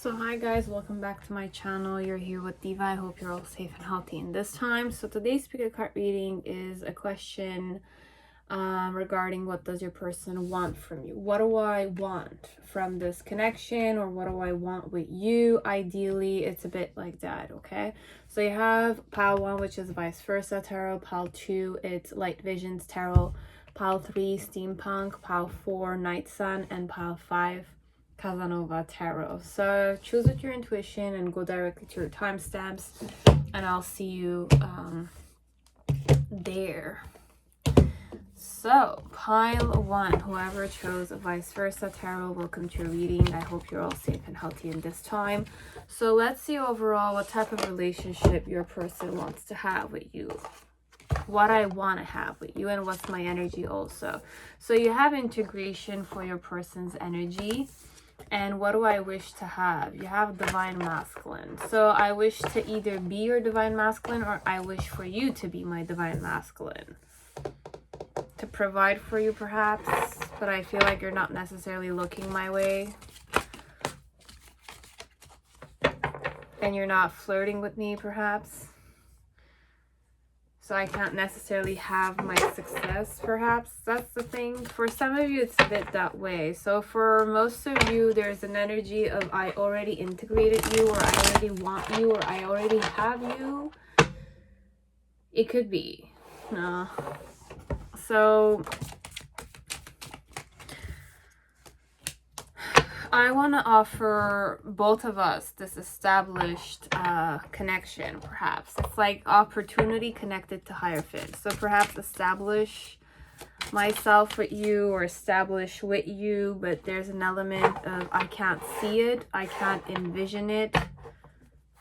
So hi guys, welcome back to my channel. You're here with Diva. I hope you're all safe and healthy in this time. So today's spirit card reading is a question regarding what does your person want from you. What do I want from this connection, or what do I want with you? Ideally, it's a bit like that, okay? So you have pile 1, which is vice versa tarot. Pile 2, it's light visions tarot. Pile 3, steampunk. Pile 4, night sun. And pile 5, Casanova tarot. So choose with your intuition and go directly to your timestamps, and I'll see you there. So pile 1, whoever chose vice versa tarot, welcome to your reading. I hope you're all safe and healthy in this time. So let's see overall what type of relationship your person wants to have with you, what I want to have with you, and what's my energy also. So you have integration for your person's energy. And what do I wish to have? You have divine masculine. So I wish to either be your divine masculine, or I wish for you to be my divine masculine. To provide for you perhaps, but I feel like you're not necessarily looking my way. And you're not flirting with me perhaps. So I can't necessarily have my success, perhaps. That's the thing. For some of you, it's a bit that way. So for most of you, there's an energy of I already integrated you, or I already want you, or I already have you. It could be. No. So I want to offer both of us this established connection, perhaps. It's like opportunity connected to Hierophant. So perhaps establish myself with you, or establish with you, but there's an element of I can't see it, I can't envision it.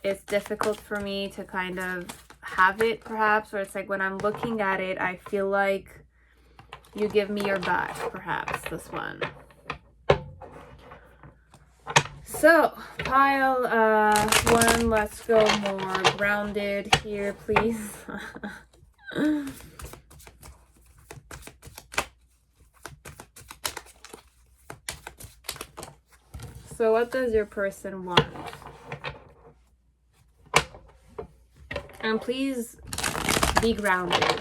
It's difficult for me to kind of have it, perhaps, or it's like when I'm looking at it, I feel like you give me your back, perhaps, this one. So, pile 1, let's go more grounded here, please. So, what does your person want? And please be grounded,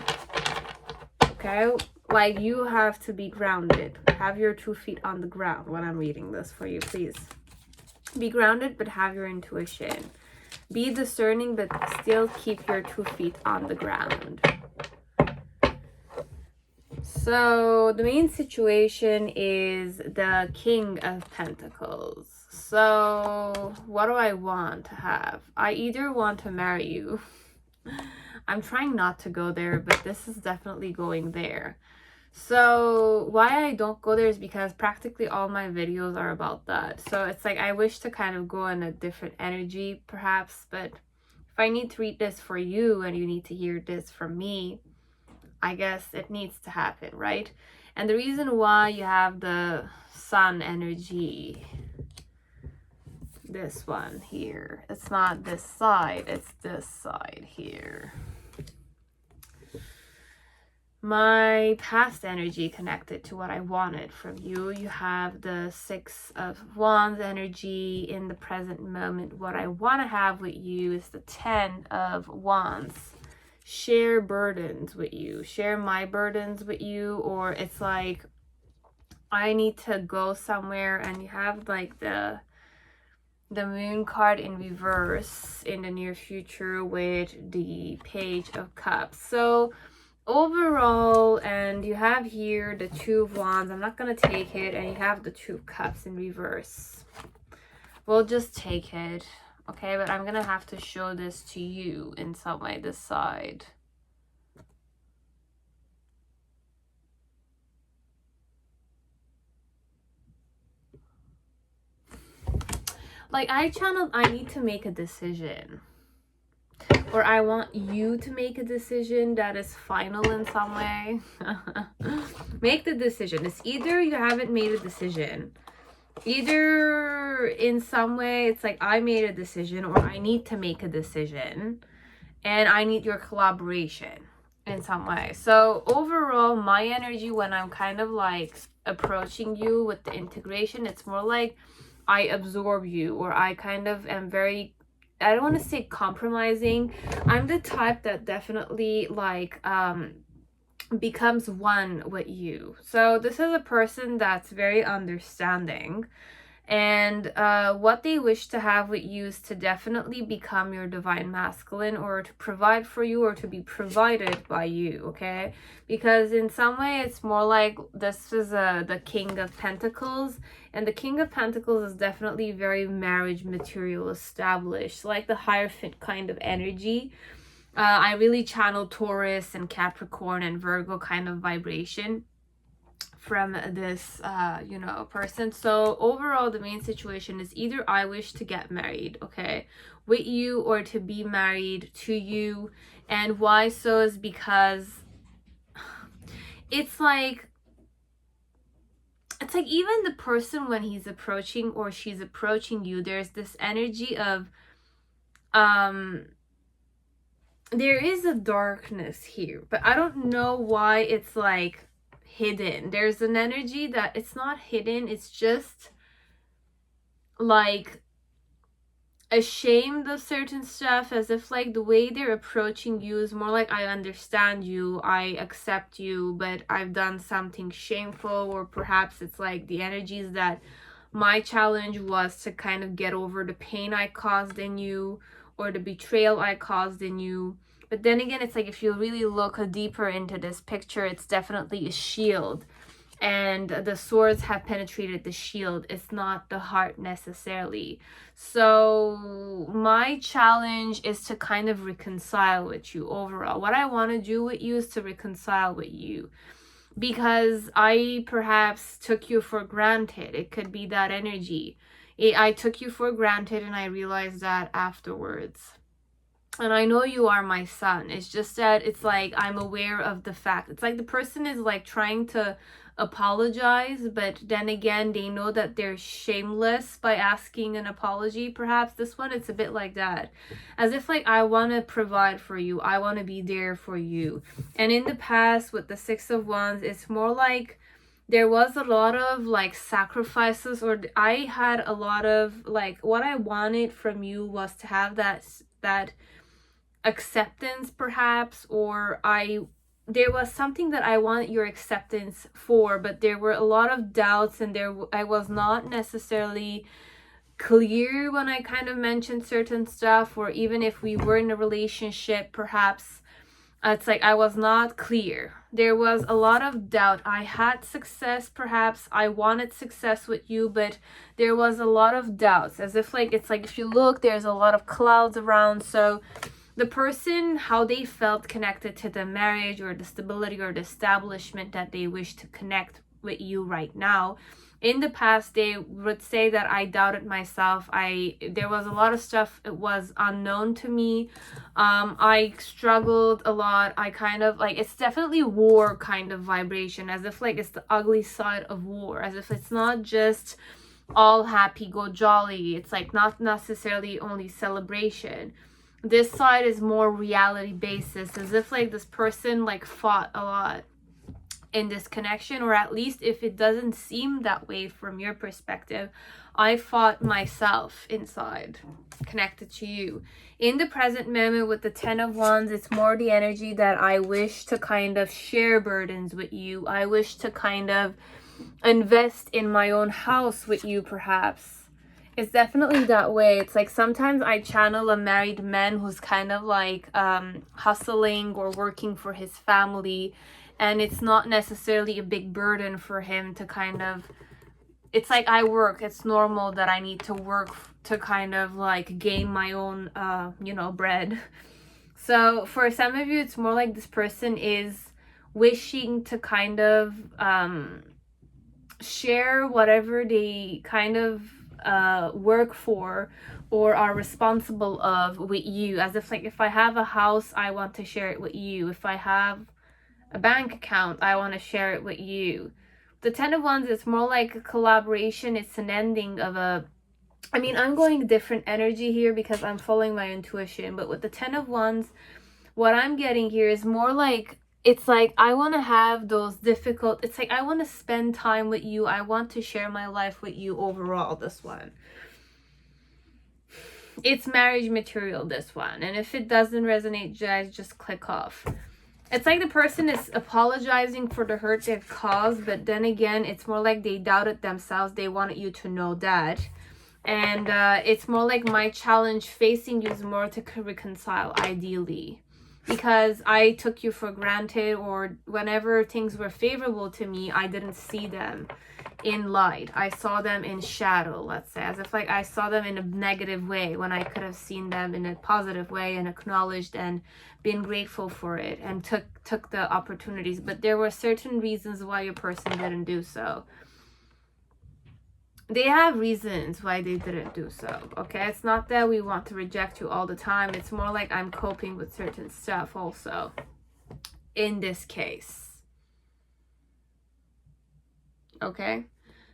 okay? Like, you have to be grounded. Have your 2 feet on the ground when I'm reading this for you, please. Be grounded, but have your intuition. Be discerning, but still keep your 2 feet on the ground. So the main situation is the King of Pentacles. So what do I want to have? I either want to marry you. I'm trying not to go there, but this is definitely going there. So why I don't go there is because practically all my videos are about that. So it's like I wish to kind of go in a different energy perhaps, but if I need to read this for you and you need to hear this from me, I guess it needs to happen, right? And the reason why you have the sun energy, this one here, it's not this side, it's this side here. My past energy connected to what I wanted from you. You have the 6 of Wands energy in the present moment. What I want to have with you is the 10 of Wands. Share burdens with you. Share my burdens with you. Or it's like I need to go somewhere, and you have like the Moon card in reverse in the near future with the Page of Cups. So overall, and you have here the 2 of Wands. I'm not going to take it. And you have the 2 of Cups in reverse. We'll just take it. Okay, but I'm going to have to show this to you in some way, this side. Like I need to make a decision. Or I want you to make a decision that is final in some way. Make the decision. It's either you haven't made a decision. Either in some way it's like I made a decision, or I need to make a decision. And I need your collaboration in some way. So overall, my energy when I'm kind of like approaching you with the integration, it's more like I absorb you, or I kind of am very, I don't want to say compromising. I'm the type that definitely like becomes one with you. So this is a person that's very understanding, and what they wish to have with you is to definitely become your divine masculine, or to provide for you, or to be provided by you, okay? Because in some way it's more like this is the King of Pentacles, and the King of Pentacles is definitely very marriage material established, like the Hierophant kind of energy. I really channel Taurus and Capricorn and Virgo kind of vibration from this person. So overall, the main situation is either I wish to get married, okay, with you, or to be married to you. And why so is because it's like even the person, when he's approaching or she's approaching you, there's this energy of there is a darkness here, but I don't know why it's like hidden. There's an energy that it's not hidden, it's just like ashamed of certain stuff, as if like the way they're approaching you is more like, I understand you, I accept you, but I've done something shameful. Or perhaps it's like the energies that my challenge was to kind of get over the pain I caused in you, or the betrayal I caused in you. But then again, it's like, if you really look deeper into this picture, it's definitely a shield, and the swords have penetrated the shield. It's not the heart necessarily. So my challenge is to kind of reconcile with you overall. What I want to do with you is to reconcile with you, because I perhaps took you for granted. It could be that energy. I took you for granted, and I realized that afterwards. And I know you are my son. It's just that it's like, I'm aware of the fact. It's like the person is like trying to apologize, but then again, they know that they're shameless by asking an apology. Perhaps this one, it's a bit like that. As if like, I want to provide for you. I want to be there for you. And in the past, with the Six of Wands, it's more like there was a lot of like sacrifices, or I had a lot of like, what I wanted from you was to have that acceptance perhaps, or there was something that I wanted your acceptance for, but there were a lot of doubts, and I was not necessarily clear when I kind of mentioned certain stuff. Or even if we were in a relationship, perhaps it's like I was not clear. There was a lot of doubt. I had success, perhaps I wanted success with you, but there was a lot of doubts, as if like, it's like, if you look, there's a lot of clouds around. So the person, how they felt connected to the marriage, or the stability, or the establishment that they wish to connect with you right now, in the past, they would say that I doubted myself. There was a lot of stuff, it was unknown to me. I struggled a lot. I kind of like, it's definitely war kind of vibration, as if like it's the ugly side of war, as if it's not just all happy go jolly. It's like not necessarily only celebration. This side is more reality basis, as if like this person like fought a lot in this connection, or at least if it doesn't seem that way from your perspective, I fought myself inside connected to you. In the present moment with the Ten of Wands, it's more the energy that I wish to kind of share burdens with you. I wish to kind of invest in my own house with you, perhaps. It's definitely that way. It's like sometimes I channel a married man who's kind of like hustling or working for his family, and it's not necessarily a big burden for him to kind of, it's like I work, it's normal that I need to work to kind of like gain my own bread. So for some of you, it's more like this person is wishing to kind of share whatever they kind of work for or are responsible of with you, as if like, if I have a house, I want to share it with you. If I have a bank account, I want to share it with you. The Ten of Wands is more like a collaboration. It's an ending of I'm going different energy here because I'm following my intuition, but with the Ten of Wands, what I'm getting here is more like it's like I want to have those difficult, it's like I want to spend time with you, I want to share my life with you overall. This one, it's marriage material, this one. And if it doesn't resonate, guys, just click off. It's like the person is apologizing for the hurt they've caused, but then again, it's more like they doubted themselves. They wanted you to know that. And it's more like my challenge facing you is more to reconcile, ideally. Because I took you for granted, or whenever things were favorable to me, I didn't see them in light. I saw them in shadow, let's say, as if like I saw them in a negative way when I could have seen them in a positive way and acknowledged and been grateful for it and took the opportunities. But there were certain reasons why your person didn't do so. They have reasons why they didn't do so, okay? It's not that we want to reject you all the time. It's more like I'm coping with certain stuff also in this case. Okay?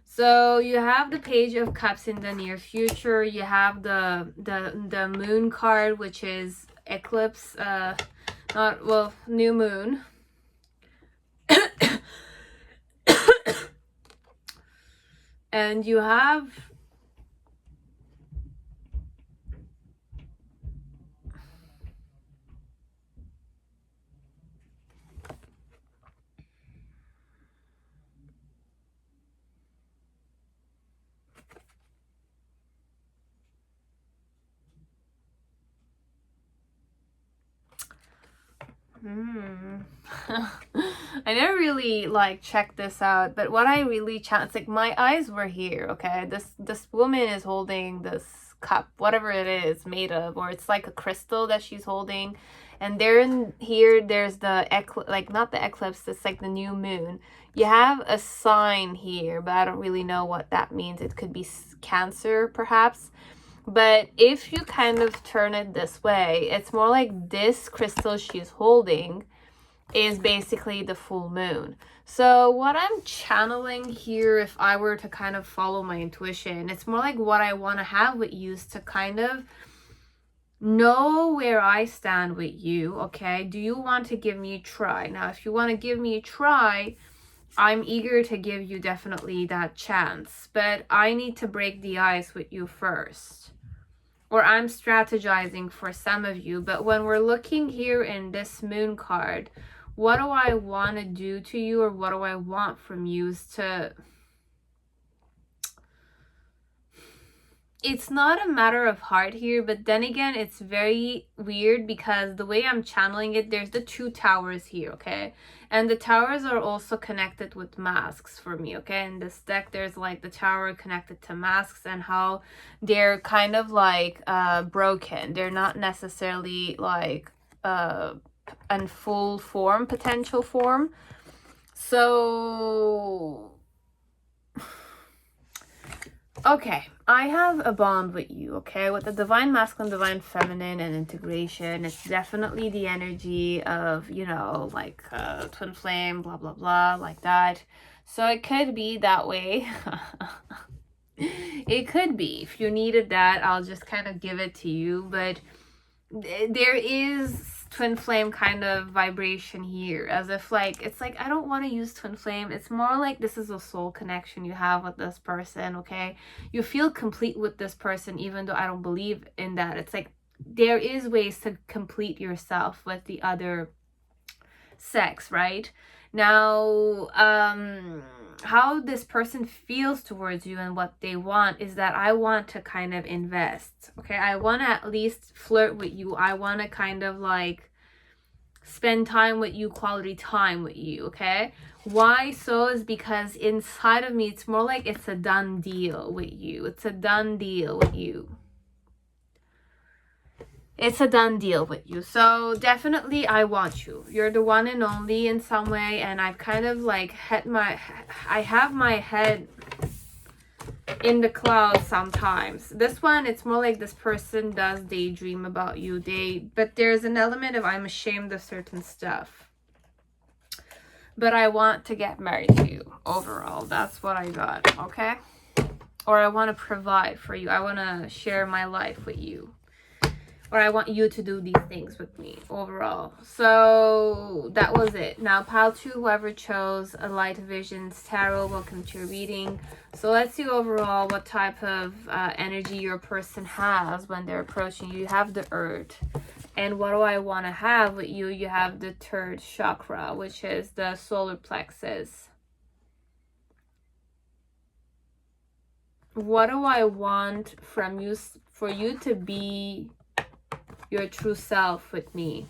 So you have the Page of Cups in the near future. You have the Moon card, which is eclipse, new moon. And you have I never really like checked this out, but what I really it's like my eyes were here, okay? This woman is holding this cup, whatever it is made of, or it's like a crystal that she's holding, and there in here there's the like not the eclipse, it's like the new moon. You have a sign here, but I don't really know what that means. It could be Cancer perhaps. But if you kind of turn it this way, it's more like this crystal she's holding is basically the full moon. So what I'm channeling here, if I were to kind of follow my intuition, it's more like what I want to have with you is to kind of know where I stand with you, okay? Do you want to give me a try? Now, if you want to give me a try, I'm eager to give you definitely that chance. But I need to break the ice with you first. Or I'm strategizing for some of you. But when we're looking here in this moon card, what do I want to do to you, or what do I want from you is to... It's not a matter of heart here, but then again, it's very weird because the way I'm channeling it, there's the 2 towers here, okay? And the towers are also connected with masks for me, okay? In this deck, there's like the tower connected to masks and how they're kind of like broken. They're not necessarily like in full form, potential form. So... okay, I have a bond with you, okay? With the divine masculine, divine feminine, and integration, it's definitely the energy of, you know, like twin flame, blah, blah, blah, like that. So it could be that way. It could be. If you needed that, I'll just kind of give it to you. But there is twin flame kind of vibration here, as if like it's like I don't want to use twin flame. It's more like this is a soul connection you have with this person, okay? You feel complete with this person even though I don't believe in that. It's like there is ways to complete yourself with the other sex, right? Now how this person feels towards you and what they want is that I want to kind of invest, okay? I want to at least flirt with you. I want to kind of like spend time with you, quality time with you, okay? Why so is because inside of me, it's more like it's a done deal with you. It's a done deal with you. It's a done deal with you. So definitely I want you. You're the one and only in some way. And I've kind of like I have my head in the clouds sometimes. This one, it's more like this person does daydream about you. But there's an element of I'm ashamed of certain stuff. But I want to get married to you overall. That's what I got, okay? Or I want to provide for you. I want to share my life with you. or I want you to do these things with me overall. So that was it. Now pile 2, whoever chose a Light Visions Tarot, welcome to your reading. So let's see overall what type of energy your person has when they're approaching you. You have the Earth. And what do I want to have with you? You have the 3rd chakra, which is the solar plexus. What do I want from you, for you to be your true self with me?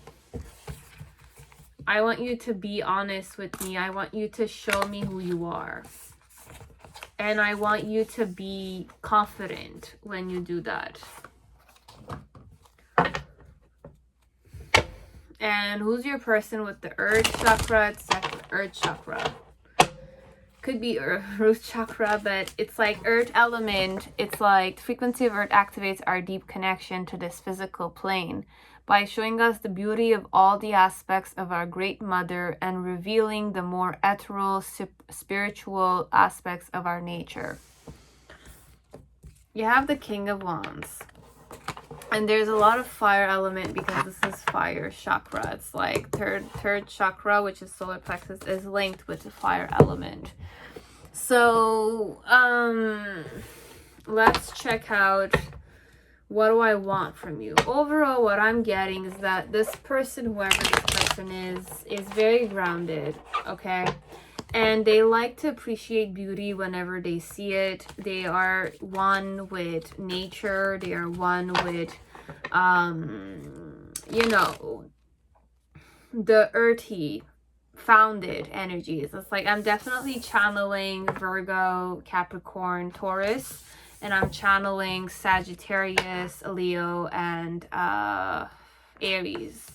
I want you to be honest with me. I want you to show me who you are. And I want you to be confident when you do that. And who's your person with the Earth chakra? It's like the Earth chakra. Could be root chakra, but it's like Earth element. It's like the frequency of Earth activates our deep connection to this physical plane by showing us the beauty of all the aspects of our Great Mother and revealing the more ethereal, spiritual aspects of our nature. You have the King of Wands. And there's a lot of fire element because this is fire chakra. It's like third chakra, which is solar plexus, is linked with the fire element. So let's check out, what do I want from you? Overall, what I'm getting is that this person, whoever this person is very grounded, okay? And they like to appreciate beauty whenever they see it. They are one with nature. They are one with, you know, the earthy, founded energies. It's like I'm definitely channeling Virgo, Capricorn, Taurus. And I'm channeling Sagittarius, Leo, and Aries.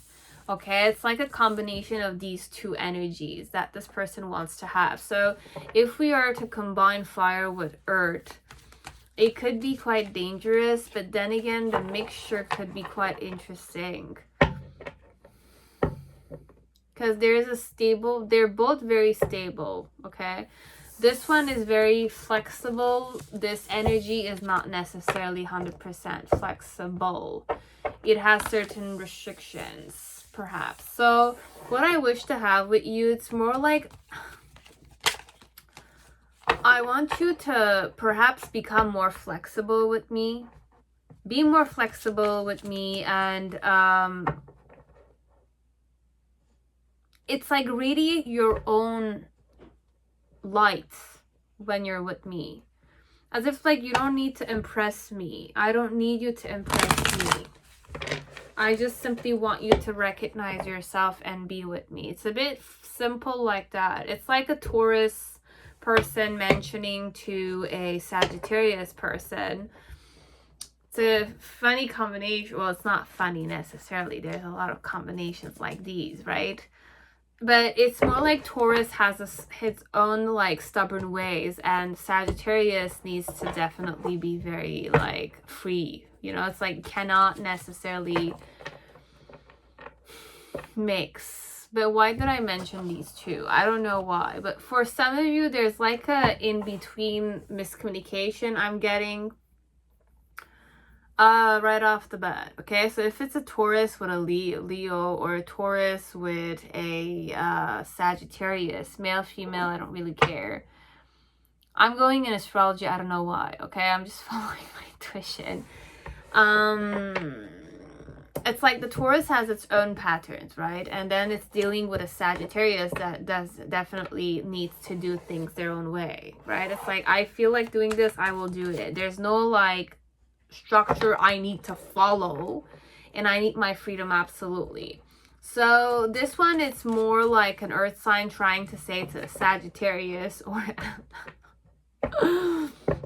Okay, it's like a combination of these two energies that this person wants to have. So if we are to combine fire with earth, it could be quite dangerous, but then again, the mixture could be quite interesting. Because there's a stable, they're both very stable, okay? This one is very flexible. This energy is not necessarily 100% flexible. It has certain restrictions, perhaps. So what I wish to have with you, it's more like, I want you to perhaps become more flexible with me. Be more flexible with me, and it's like radiate your own light when you're with me, as if like you don't need to impress me. I don't need you to impress me. I just simply want you to recognize yourself and be with me. It's a bit simple like that. It's like a Taurus person mentioning to a Sagittarius person. It's a funny combination. Well, it's not funny necessarily. There's a lot of combinations like these, right? But it's more like Taurus has his own like stubborn ways, and Sagittarius needs to definitely be very like free. You know, it's like cannot necessarily mix. But why did I mention these two? I don't know why. But for some of you, there's like a in-between miscommunication I'm getting. Right off the bat, okay? So if it's a Taurus with a Leo, or a Taurus with a Sagittarius, male, female, I don't really care. I'm going in astrology, I don't know why, okay? I'm just following my intuition. It's like the Taurus has its own patterns, right? And then it's dealing with a Sagittarius that definitely needs to do things their own way, right? It's like, I feel like doing this, I will do it. There's no like structure I need to follow, and I need my freedom, absolutely. So this one, it's more like an earth sign trying to say to a Sagittarius or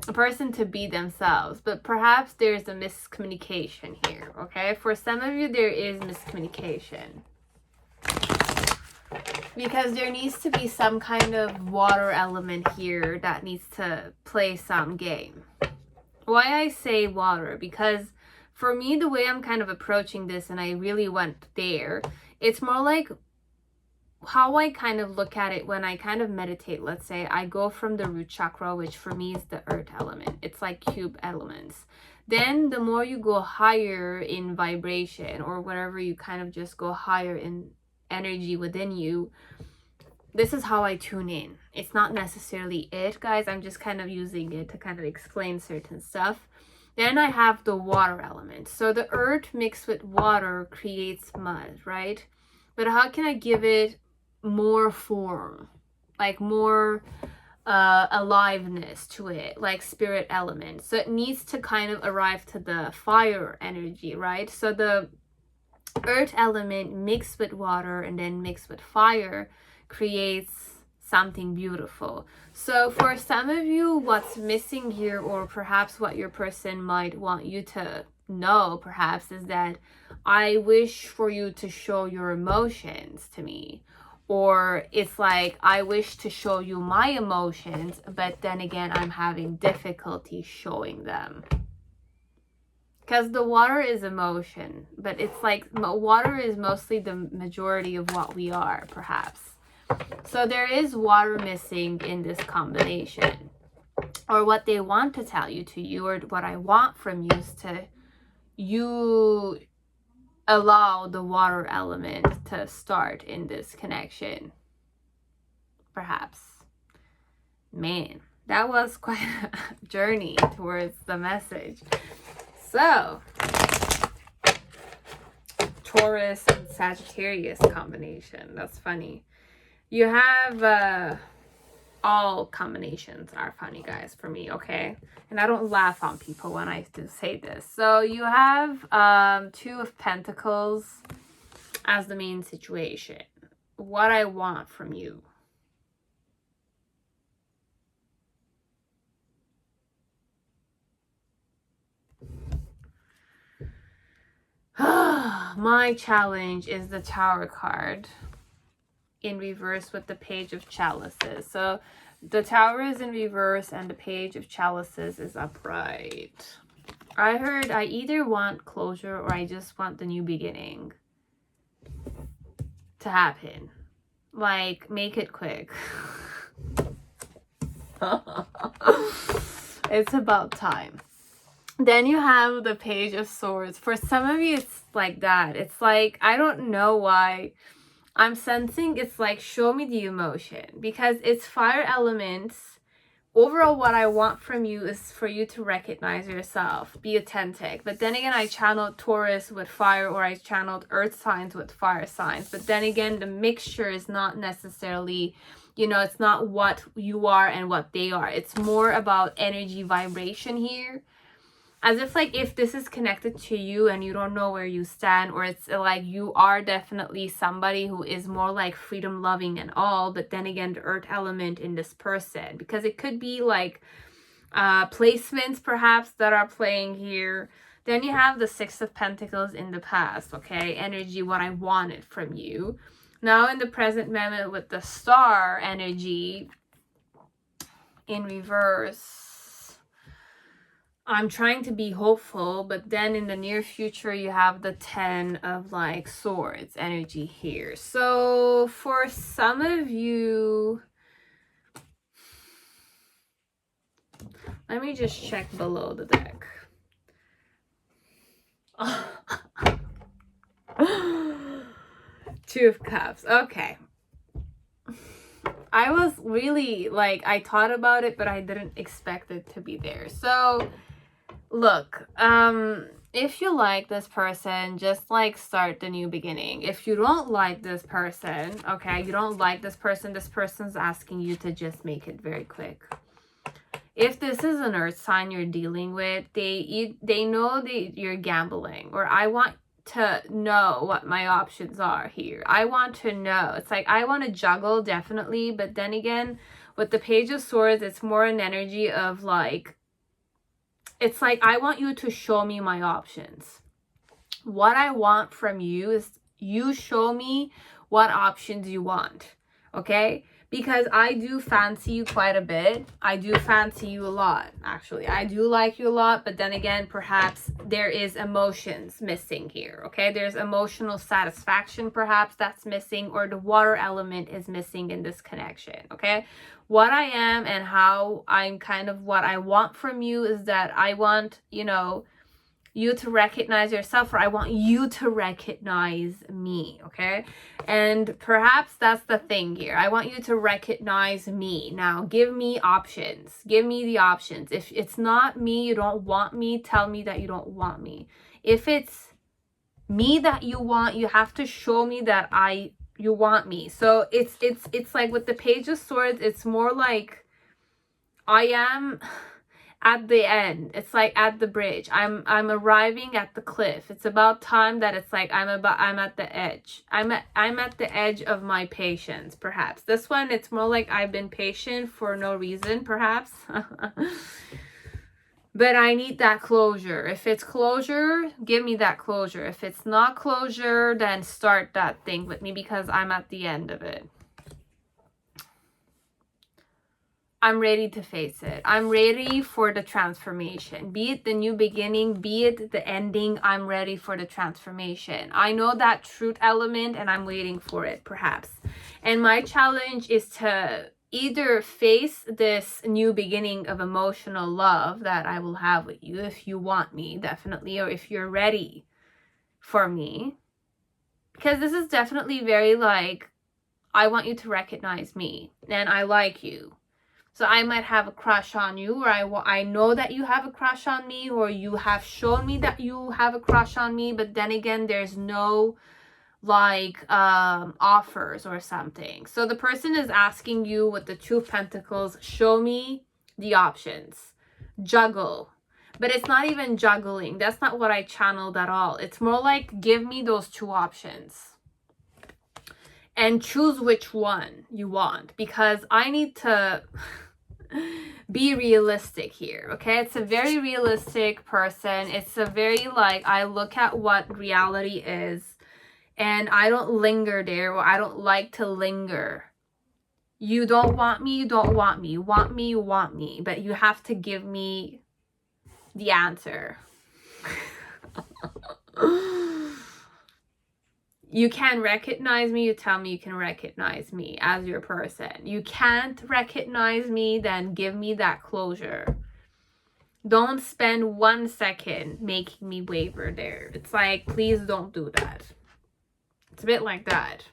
a person to be themselves, but perhaps there's a miscommunication here, okay? For some of you, there is miscommunication because there needs to be some kind of water element here that needs to play some game. Why I say water, because for me, the way I'm kind of approaching this, and I really went there, it's more like how I kind of look at it when I kind of meditate. Let's say I go from the root chakra, which for me is the earth element. It's like cube elements. then the more you go higher in vibration, or whatever, you kind of just go higher in energy within you. This is how I tune in. It's not necessarily it, guys. I'm just kind of using it to kind of explain certain stuff. Then I have the water element. So the earth mixed with water creates mud, right? But how can I give it more form? Like more aliveness to it, like spirit element. So it needs to kind of arrive to the fire energy, right? So the earth element mixed with water and then mixed with fire creates something beautiful. So for some of you, what's missing here, or perhaps what your person might want you to know perhaps, is that I wish for you to show your emotions to me. Or it's like, I wish to show you my emotions, but then again, I'm having difficulty showing them. Because the water is emotion, but it's like water is mostly the majority of what we are, perhaps. So there is water missing in this combination. Or what they want to tell you to you, or what I want from you, is to you allow the water element to start in this connection. Perhaps. Man, that was quite a journey towards the message. So, Taurus and Sagittarius combination. That's funny. You have all combinations are funny, guys, for me, okay? And I don't laugh on people when I do say this. So you have Two of Pentacles as the main situation. What I want from you. My challenge is the Tower card in reverse with the Page of Chalices. So the Tower is in reverse and the Page of Chalices is upright. I heard I either want closure or I just want the new beginning to happen. Like, make it quick. It's about time. Then you have the Page of Swords. For some of you, it's like that. It's like, I don't know why. I'm sensing it's like, show me the emotion. Because it's fire elements. Overall, what I want from you is for you to recognize yourself. Be authentic. But then again, I channeled Taurus with fire, or I channeled earth signs with fire signs. But then again, the mixture is not necessarily, you know, it's not what you are and what they are. It's more about energy vibration here. As if like, if this is connected to you and you don't know where you stand, or it's like you are definitely somebody who is more like freedom loving and all, but then again, the earth element in this person, because it could be like placements perhaps that are playing here. Then you have the Six of Pentacles in the past, okay? Energy, what I wanted from you. Now in the present moment with the Star energy in reverse. I'm trying to be hopeful, but then in the near future, you have the 10 of like swords energy here. So for some of you, let me just check below the deck. Two of Cups. Okay. I was really like, I thought about it, but I didn't expect it to be there. So look, if you like this person, just like start the new beginning. If you don't like this person, okay, you don't like this person's asking you to just make it very quick. If this is an earth sign you're dealing with, they know that you're gambling, or I want to know what my options are here. I want to know. It's like, I want to juggle, definitely, but then again, with the Page of Swords, it's more an energy of like, it's like, I want you to show me my options. What I want from you is you show me what options you want, okay? Because I do fancy you quite a bit. I do fancy you a lot, actually. I do like you a lot, but then again, perhaps there is emotions missing here, okay? There's emotional satisfaction, perhaps, that's missing, or the water element is missing in this connection, okay? What I am and how I'm kind of, what I want from you is that I want, you know, you to recognize yourself, or I want you to recognize me, okay? And perhaps that's the thing here. I want you to recognize me. Now, give me options. Give me the options. If it's not me, you don't want me, tell me that you don't want me. If it's me that you want, you have to show me that you want me. So it's like with the Page of Swords, it's more like I am at the end. It's like at the bridge. I'm arriving at the cliff. It's about time that it's like I'm at the edge. I'm at the edge of my patience, perhaps. This one, it's more like I've been patient for no reason, perhaps. But I need that closure. If it's closure, give me that closure. If it's not closure, then start that thing with me, because I'm at the end of it. I'm ready to face it. I'm ready for the transformation. Be it the new beginning, be it the ending, I'm ready for the transformation. I know that truth element and I'm waiting for it, perhaps. And my challenge is to either face this new beginning of emotional love that I will have with you, if you want me, definitely, or if you're ready for me. Because this is definitely very like, I want you to recognize me and I like you. So I might have a crush on you, or I know that you have a crush on me, or you have shown me that you have a crush on me, but then again, there's no like offers or something. So the person is asking you with the Two of Pentacles, show me the options, juggle. But it's not even juggling. That's not what I channeled at all. It's more like, give me those two options and choose which one you want, because I need to be realistic here, okay? It's a very realistic person. It's a very like, I look at what reality is and I don't linger there, or I don't like to linger. You don't want me, you don't want me. You want me, you want me. But you have to give me the answer. You can recognize me, you tell me you can recognize me as your person. You can't recognize me, then give me that closure. Don't spend 1 second making me waver there. It's like, please don't do that. It's a bit like that.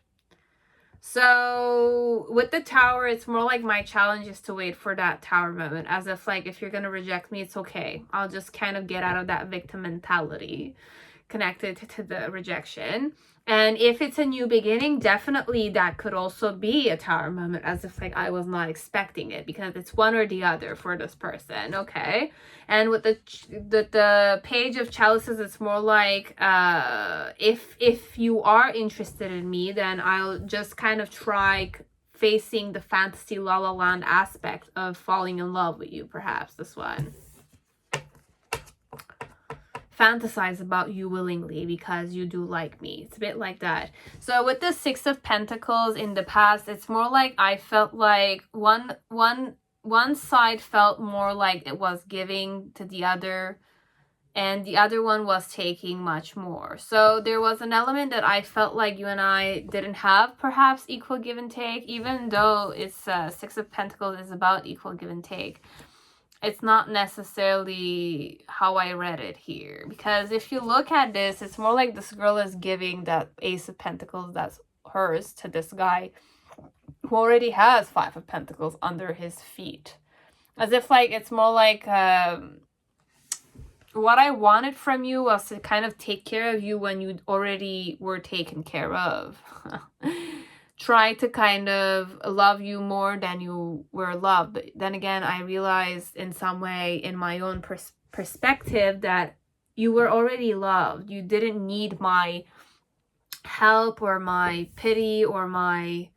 So with the Tower, it's more like my challenge is to wait for that Tower moment, as if like, if you're going to reject me, it's okay. I'll just kind of get out of that victim mentality connected to the rejection. And if it's a new beginning, definitely that could also be a Tower moment, as if like I was not expecting it, because it's one or the other for this person, okay? And with the Page of Chalices, it's more like if you are interested in me, then I'll just kind of try facing the fantasy La La Land aspect of falling in love with you, perhaps this one. Fantasize about you willingly because you do like me. It's a bit like that. So with the Six of Pentacles in the past, it's more like I felt like one side felt more like it was giving to the other, and the other one was taking much more. So there was an element that I felt like you and I didn't have perhaps equal give and take, even though it's Six of Pentacles is about equal give and take. It's not necessarily how I read it here, because if you look at this, it's more like this girl is giving that Ace of Pentacles that's hers to this guy who already has Five of Pentacles under his feet, as if like it's more like what I wanted from you was to kind of take care of you when you already were taken care of. Try to kind of love you more than you were loved. But then again, I realized in some way, in my own perspective, that you were already loved. You didn't need my help or my pity or my...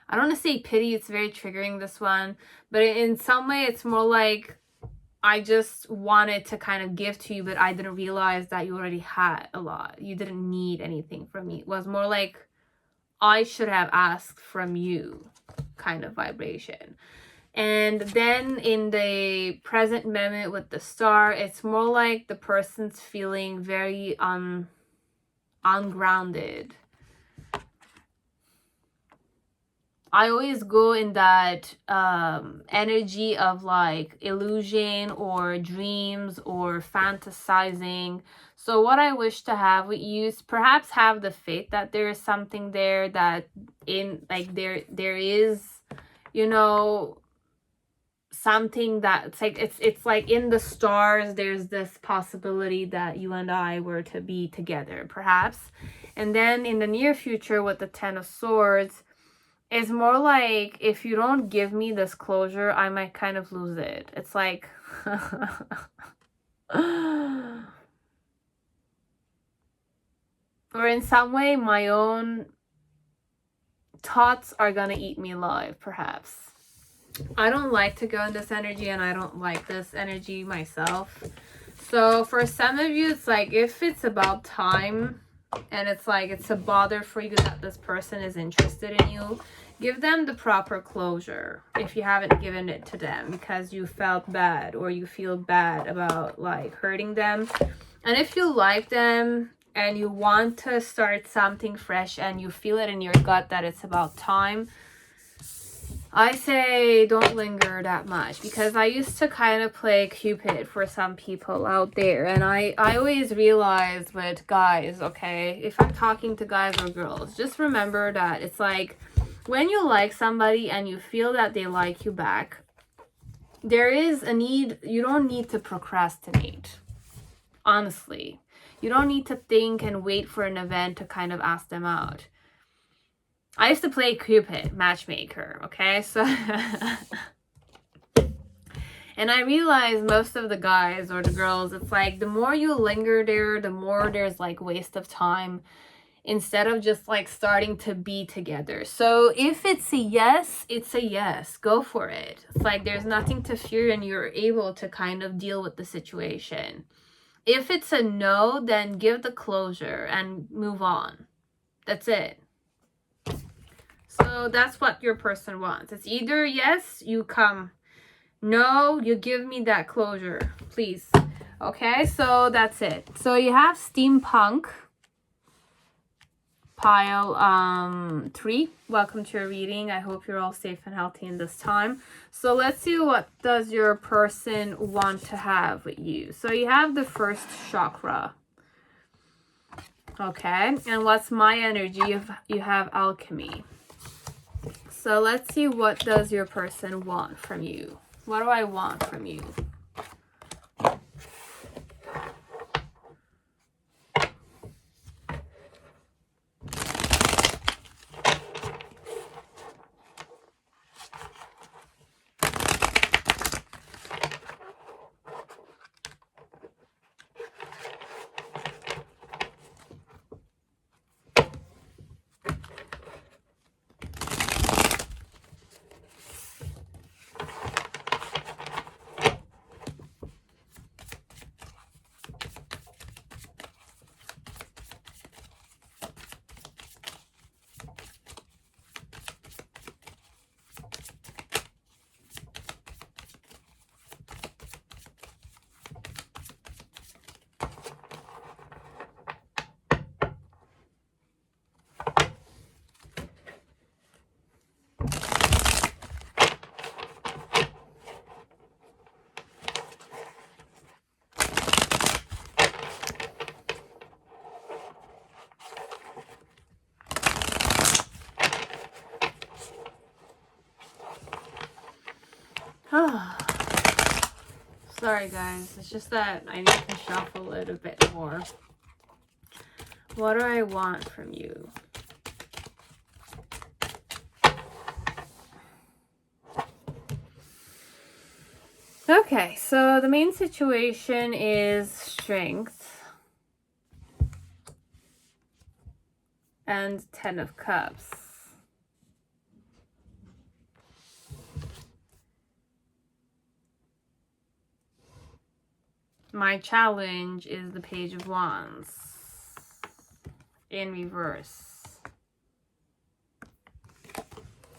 I don't want to say pity, it's very triggering, this one. But in some way, it's more like I just wanted to kind of give to you, but I didn't realize that you already had a lot. You didn't need anything from me. It was more like I should have asked from you kind of vibration. And then in the present moment with the Star, it's more like the person's feeling very ungrounded. I always go in that energy of like illusion or dreams or fantasizing. So what I wish to have with you is perhaps have the faith that there is something there, that in like there is, you know, something that's like it's like in the stars there's this possibility that you and I were to be together perhaps. And then in the near future with the 10 of Swords, it's more like if you don't give me this closure, I might kind of lose it. It's like or in some way my own thoughts are gonna eat me alive perhaps. I don't like to go in this energy, and I don't like this energy myself. So for some of you, it's like if it's about time and it's like it's a bother for you that this person is interested in you, give them the proper closure if you haven't given it to them because you felt bad or you feel bad about like hurting them. And if you like them and you want to start something fresh and you feel it in your gut that it's about time, I say don't linger that much, because I used to kind of play Cupid for some people out there, and I always realize with guys, okay, if I'm talking to guys or girls, just remember that it's like when you like somebody and you feel that they like you back, there is a need. You don't need to procrastinate, honestly. You don't need to think and wait for an event to kind of ask them out. I used to play Cupid, matchmaker, okay? So, and I realized most of the guys or the girls, it's like the more you linger there, the more there's like waste of time instead of just like starting to be together. So if it's a yes, it's a yes. Go for it. It's like there's nothing to fear and you're able to kind of deal with the situation. If it's a no, then give the closure and move on. That's it. So that's what your person wants. It's either yes, you come. No, you give me that closure, please. Okay, so that's it. So you have Steampunk pile 3. Welcome to your reading. I hope you're all safe and healthy in this time. So let's see, what does your person want to have with you? So you have the first chakra. Okay, and what's my energy? You have alchemy. So let's see, what does your person want from you? What do I want from you? Sorry guys, it's just that I need to shuffle it a bit more. What do I want from you? Okay, so the main situation is strength and 10 of Cups. My challenge is the Page of Wands in reverse.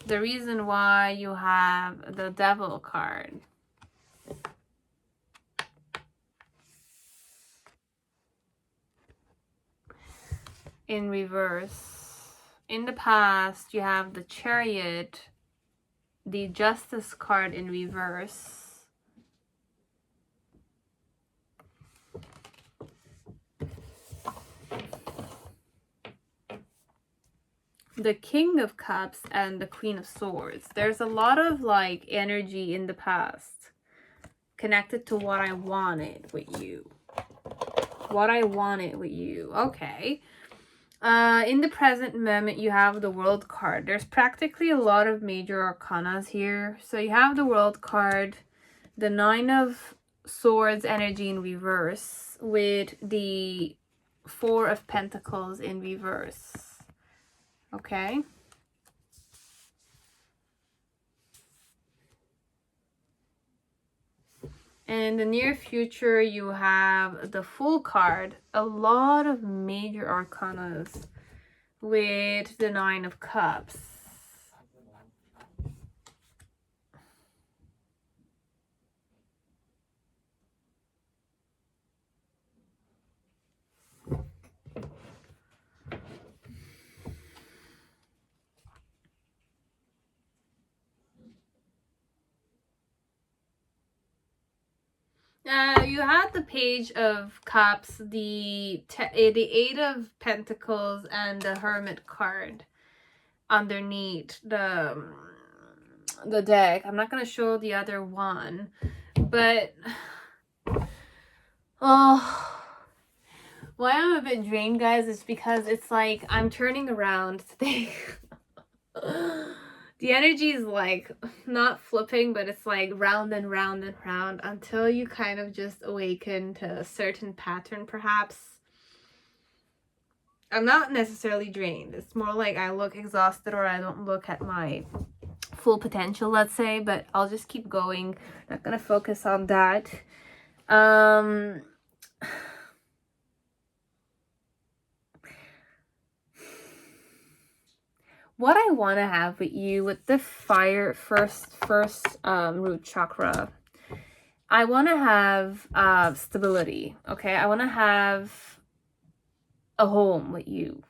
The reason why you have the Devil card. In reverse. in the past, you have the Chariot, the Justice card in reverse, the King of Cups, and the Queen of Swords. There's a lot of like energy in the past connected to what I wanted with you. What I wanted with you. Okay. In the present moment, you have the World card. There's practically a lot of major arcanas here. So you have the World card, the Nine of Swords energy in reverse, with the Four of Pentacles in reverse. Okay. And in the near future, you have the Fool card, a lot of major arcanas with the Nine of Cups. You had the Page of Cups, the Eight of Pentacles, and the Hermit card underneath the deck. I'm not going to show the other one, but oh, why I'm a bit drained, guys, is because it's like I'm turning around today. The energy is like not flipping, but it's like round and round and round until you kind of just awaken to a certain pattern, perhaps. I'm not necessarily drained. It's more like I look exhausted or I don't look at my full potential, let's say, but I'll just keep going. Not gonna focus on that. What I want to have with you with the fire first root chakra, I want to have stability. Okay, I want to have a home with you.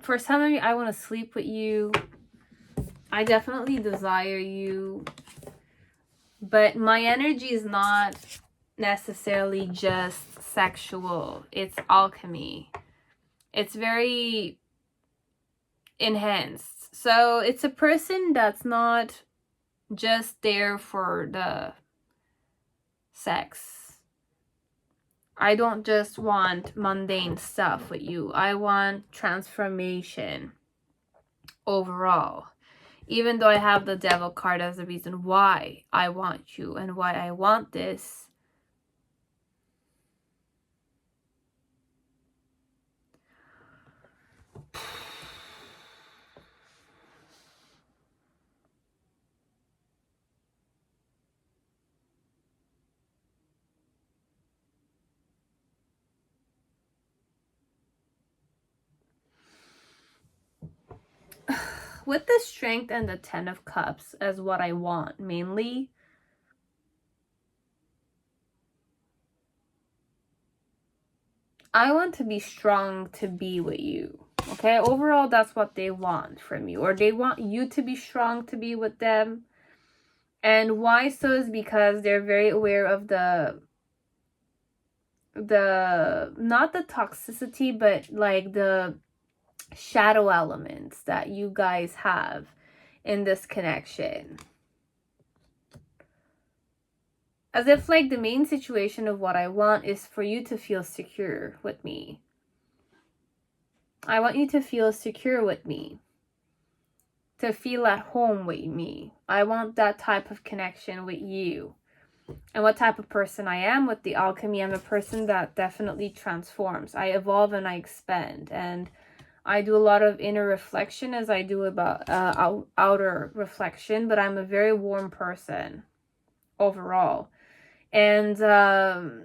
For some of you, I want to sleep with you. I definitely desire you, but my energy is not necessarily just sexual. It's alchemy. It's very enhanced. So it's a person that's not just there for the sex. I don't just want mundane stuff with you. I want transformation overall. Even though I have the Devil card as the reason why I want you and why I want this, with the Strength and the Ten of Cups as what I want mainly, I want to be strong to be with you. Okay, overall that's what they want from you, or they want you to be strong to be with them. And why so is because they're very aware of the not the toxicity, but like the shadow elements that you guys have in this connection. As if like the main situation of what I want is for you to feel secure with me. I want you to feel secure with me, to feel at home with me. I want that type of connection with you. And what type of person I am with the alchemy, I'm a person that definitely transforms. I evolve and I expand, and I do a lot of inner reflection as I do about outer reflection, but I'm a very warm person overall. And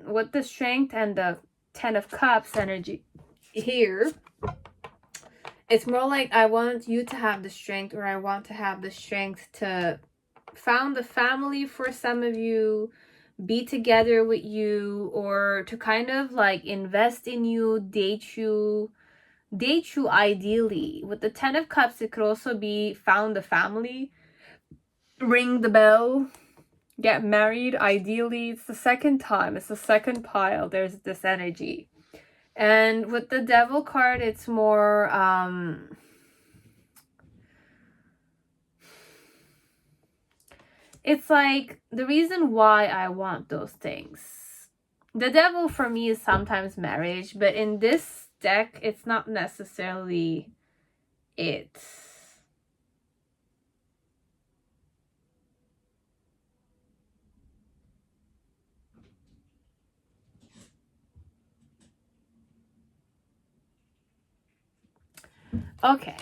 with the Strength and the Ten of Cups energy here, it's more like I want you to have the strength, or I want to have the strength to found a family for some of you, be together with you, or to kind of like invest in you, date you, date you ideally. With the 10 of Cups, it could also be found a family, ring the bell, get married. Ideally, it's the second time, it's the second pile. There's this energy. And with the Devil card, it's more it's like the reason why I want those things. The Devil for me is sometimes marriage, but in this deck, it's not necessarily it. Okay,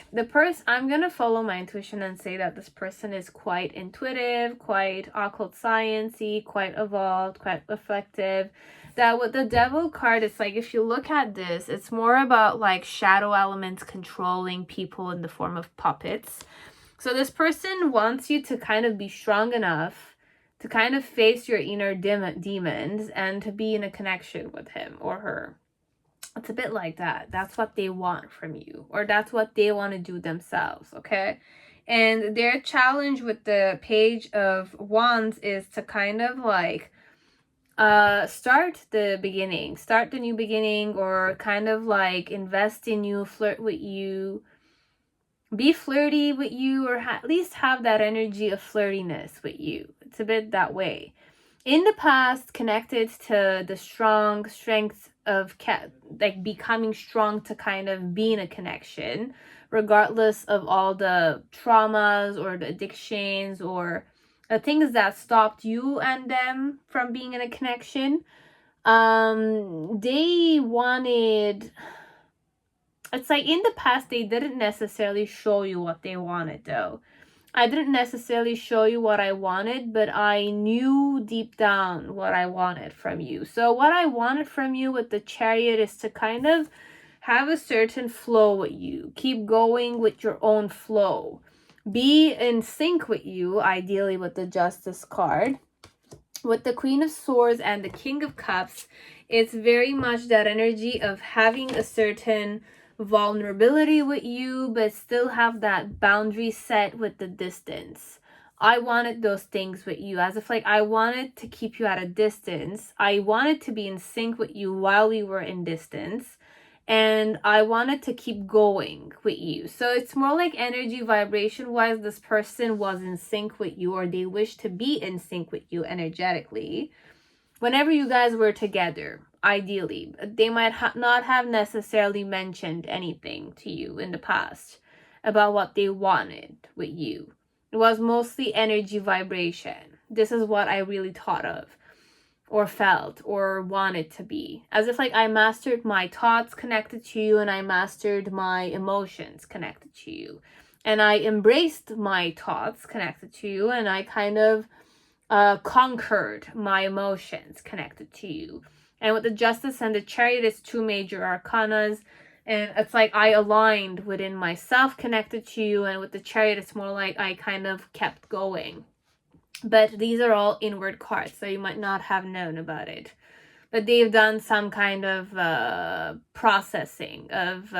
I'm gonna follow my intuition and say that this person is quite intuitive, quite occult sciencey, quite evolved, quite reflective. That with the Devil card, it's like, if you look at this, it's more about like shadow elements controlling people in the form of puppets. So this person wants you to kind of be strong enough to kind of face your inner demons and to be in a connection with him or her. It's a bit like that. That's what they want from you, or that's what they want to do themselves, okay? And their challenge with the Page of Wands is to kind of like start the new beginning, or kind of like invest in you, flirt with you, be flirty with you, or at least have that energy of flirtiness with you. It's a bit that way. In the past, connected to the strength of like becoming strong to kind of be in a connection, regardless of all the traumas or the addictions or the things that stopped you and them from being in a connection. They wanted, it's like in the past, they didn't necessarily show you what they wanted though. I didn't necessarily show you what I wanted, but I knew deep down what I wanted from you. So what I wanted from you with the Chariot is to kind of have a certain flow with you. Keep going with your own flow. Be in sync with you, ideally with the Justice card. With the Queen of Swords and the King of Cups, it's very much that energy of having a certain vulnerability with you, but still have that boundary set with the distance. I wanted those things with you, as if like I wanted to keep you at a distance. I wanted to be in sync with you while we were in distance, and I wanted to keep going with you. So it's more like energy vibration wise, this person was in sync with you, or they wish to be in sync with you energetically whenever you guys were together. Ideally, they might not have necessarily mentioned anything to you in the past about what they wanted with you. It was mostly energy vibration. This is what I really thought of, or felt, or wanted to be. As if like I mastered my thoughts connected to you, and I mastered my emotions connected to you. And I embraced my thoughts connected to you, and I kind of conquered my emotions connected to you. And with the Justice and the Chariot, it's two major arcanas, and it's like I aligned within myself connected to you, and with the Chariot, it's more like I kind of kept going. But these are all inward cards, so you might not have known about it. But they've done some kind of processing of,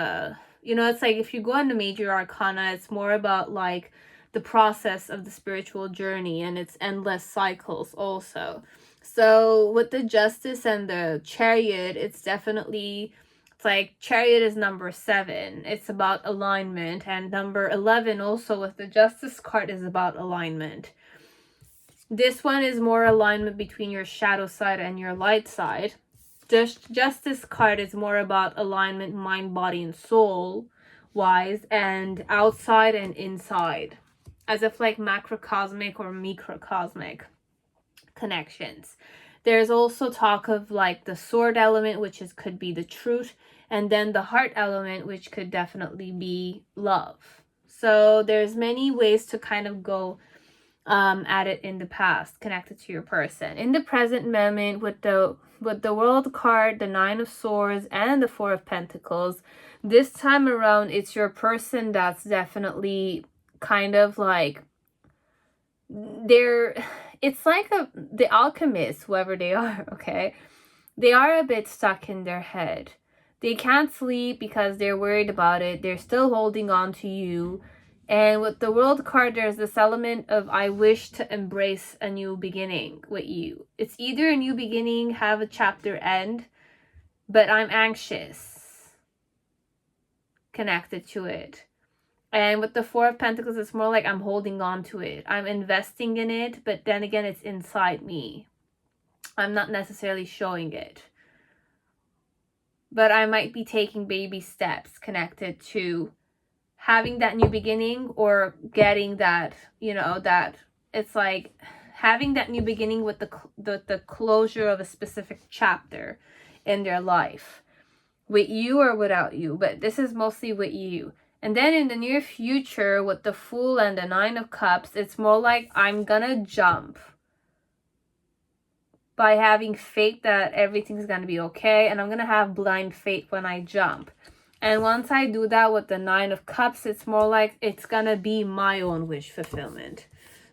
it's like if you go on the major arcana, it's more about like the process of the spiritual journey and its endless cycles also. So with the Justice and the Chariot, it's like Chariot is number 7. It's about alignment. And number 11 also with the Justice card is about alignment. This one is more alignment between your shadow side and your light side. The Justice card is more about alignment, mind, body, and soul wise, and outside and inside. As if like macrocosmic or microcosmic connections. There's also talk of like the sword element, which could be the truth, and then the heart element, which could definitely be love. So there's many ways to kind of go at it in the past connected to your person. In the present moment, with the World card, the 9 of Swords, and the 4 of Pentacles, this time around it's your person that's definitely kind of like it's like the alchemist, whoever they are, okay? They are a bit stuck in their head. They can't sleep because they're worried about it. They're still holding on to you. And with the World card, there's this element of I wish to embrace a new beginning with you. It's either a new beginning, have a chapter end, but I'm anxious connected to it. And with the Four of Pentacles, it's more like I'm holding on to it. I'm investing in it, but then again, it's inside me. I'm not necessarily showing it. But I might be taking baby steps connected to having that new beginning or getting that, you know, that it's like having that new beginning with the closure of a specific chapter in their life. With you or without you, but this is mostly with you. And then in the near future, with the Fool and the Nine of Cups, it's more like I'm gonna jump by having faith that everything's gonna be okay, and I'm gonna have blind faith when I jump. And once I do that with the Nine of Cups, it's more like it's gonna be my own wish fulfillment.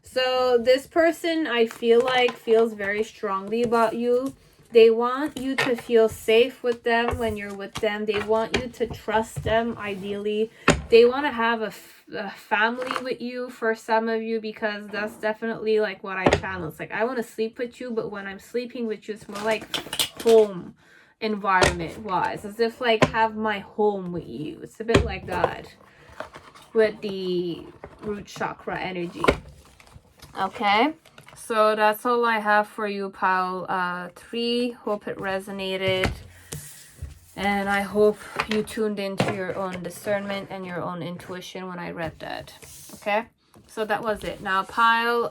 So this person, I feel like, feels very strongly about you. They want you to feel safe with them when you're with them. They want you to trust them, ideally. They want to have a family with you for some of you, because that's definitely like what I channel. It's like I want to sleep with you, but when I'm sleeping with you, it's more like home environment wise, as if like have my home with you. It's a bit like that with the root chakra energy. Okay, so that's all I have for you, pile 3. Hope it resonated, and I hope you tuned into your own discernment and your own intuition when I read that. Okay, so that was it. Now pile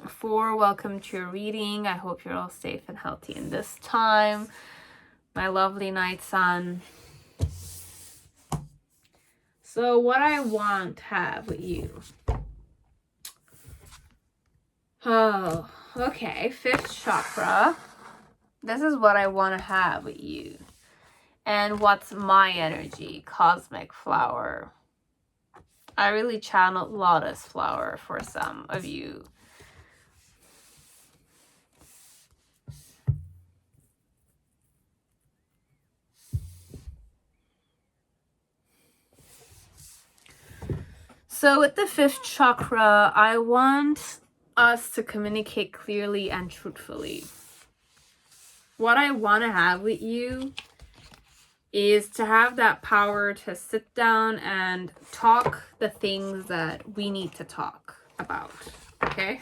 4, welcome to your reading. I hope you're all safe and healthy in this time, my lovely night sun. So what I want to have with you. Oh, okay. 5th chakra. This is what I want to have with you. And what's my energy? Cosmic flower. I really channeled lotus flower for some of you. So with the 5th chakra, I want us to communicate clearly and truthfully. What I want to have with you is to have that power to sit down and talk the things that we need to talk about. Okay?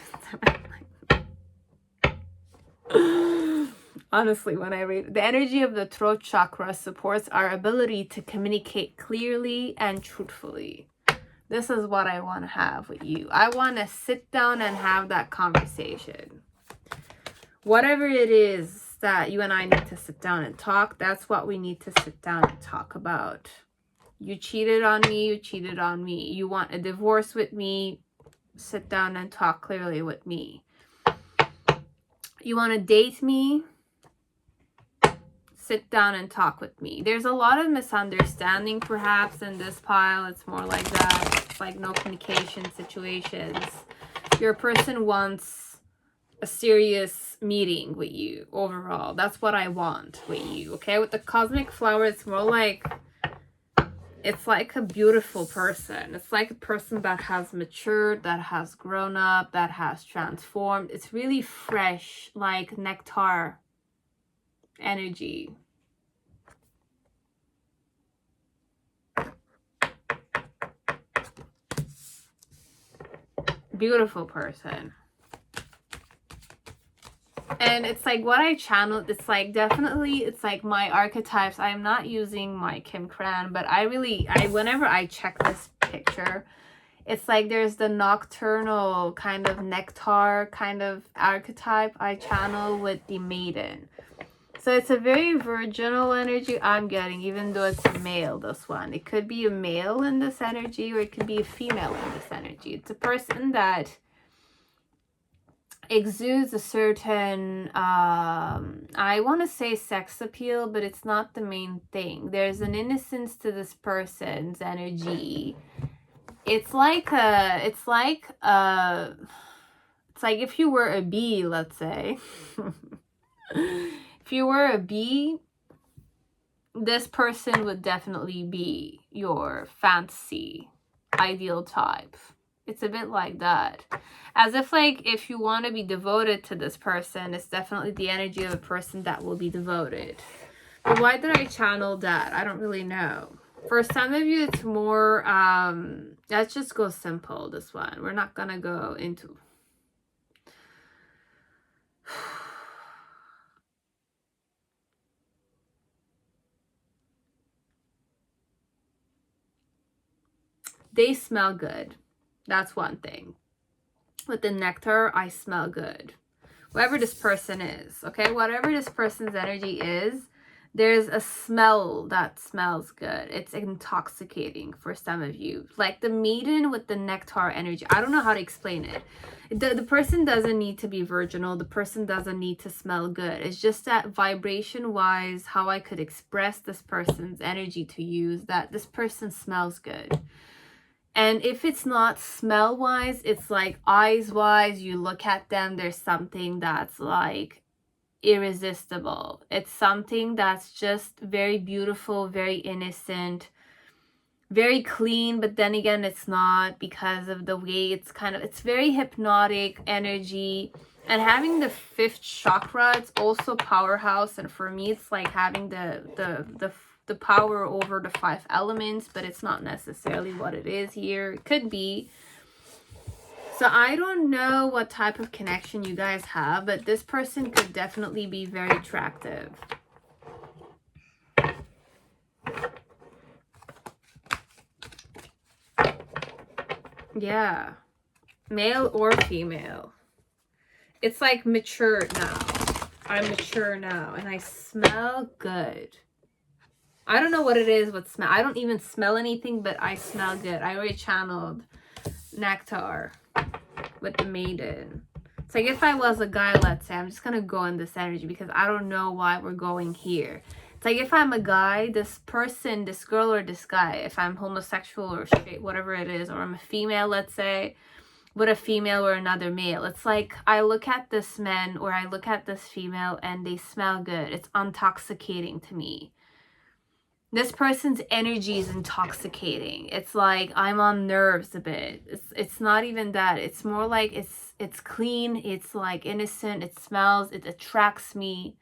Honestly, when I read, the energy of the throat chakra supports our ability to communicate clearly and truthfully. This is what I want to have with you. I want to sit down and have that conversation. Whatever it is that you and I need to sit down and talk, that's what we need to sit down and talk about. You cheated on me, you cheated on me. You want a divorce with me, sit down and talk clearly with me. You want to date me, sit down and talk with me. There's a lot of misunderstanding perhaps in this pile. It's more like that. It's like no communication situations. Your person wants a serious meeting with you overall. That's what I want with you. Okay, with the cosmic flower, it's more like, it's like a beautiful person. It's like a person that has matured, that has grown up, that has transformed. It's really fresh, like nectar energy. Beautiful person. And it's like what I channeled, it's like definitely, it's like my archetypes. I'm not using my Kim Cran, but whenever I check this picture, it's like there's the nocturnal kind of nectar kind of archetype I channel with the maiden. So it's a very virginal energy I'm getting, even though it's a male, this one. It could be a male in this energy, or it could be a female in this energy. It's a person that exudes a certain, I want to say sex appeal, but it's not the main thing. There's an innocence to this person's energy. It's like if you were a bee, let's say. If you were a bee, this person would definitely be your fantasy ideal type. It's a bit like that. As if like if you want to be devoted to this person, it's definitely the energy of a person that will be devoted. But why did I channel that? I don't really know. For some of you, it's more, let's just go simple, this one. We're not gonna go into... They smell good. That's one thing. With the nectar, I smell good. Whoever this person is, okay? Whatever this person's energy is, there's a smell that smells good. It's intoxicating for some of you. Like the maiden with the nectar energy. I don't know how to explain it. The person doesn't need to be virginal. The person doesn't need to smell good. It's just that vibration-wise, how I could express this person's energy to you is that this person smells good. And if it's not smell-wise, it's like eyes-wise, you look at them, there's something that's like irresistible. It's something that's just very beautiful, very innocent, very clean, but then again, it's not because of the way it's kind of, it's very hypnotic energy. And having the 5th chakra, it's also powerhouse. And for me, it's like having the power over the 5 elements, but it's not necessarily what it is here. It could be. So I don't know what type of connection you guys have, but this person could definitely be very attractive. Yeah. Male or female. It's like mature now. I'm mature now and I smell good. I don't know what it is with smell. I don't even smell anything, but I smell good. I already channeled nectar with the maiden. It's like if I was a guy, let's say, I'm just gonna go in this energy because I don't know why we're going here. It's like if I'm a guy, this person, this girl or this guy, if I'm homosexual or straight, whatever it is, or I'm a female, let's say, with a female or another male, it's like I look at this man or I look at this female and they smell good. It's intoxicating to me. This person's energy is intoxicating. It's like I'm on nerves a bit. It's not even that. It's more like it's clean. It's like innocent. It smells. It attracts me.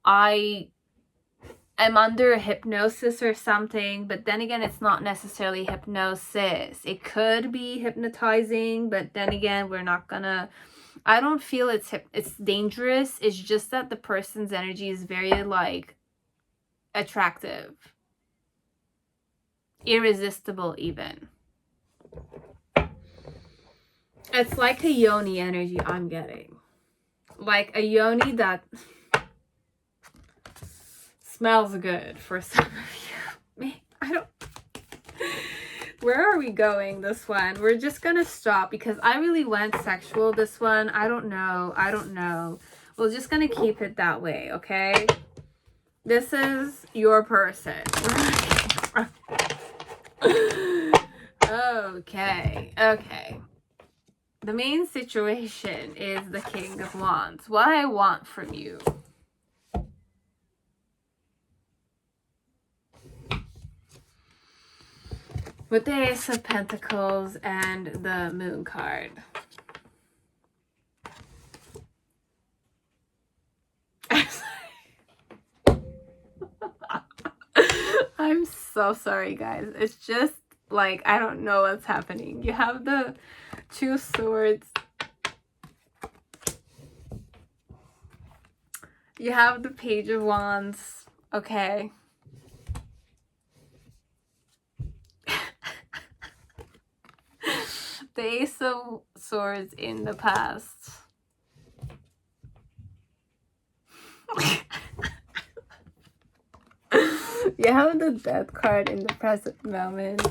I am under hypnosis or something. But then again, it's not necessarily hypnosis. It could be hypnotizing. But then again, we're not gonna... I don't feel it's dangerous. It's just that the person's energy is very like attractive. Irresistible even. It's like a yoni energy I'm getting. Like a yoni that smells good for some of you. I don't... Where are we going this one? We're just gonna stop because I really went sexual this one. I don't know. We're just gonna keep it that way, okay? This is your person. Okay. The main situation is the King of Wands. What I want from you. With the Ace of Pentacles and the Moon card. I'm so sorry, guys. It's just like, I don't know what's happening. You have the 2 swords. You have the Page of Wands. Okay. The Ace of Swords in the past. You have the Death card in the present moment.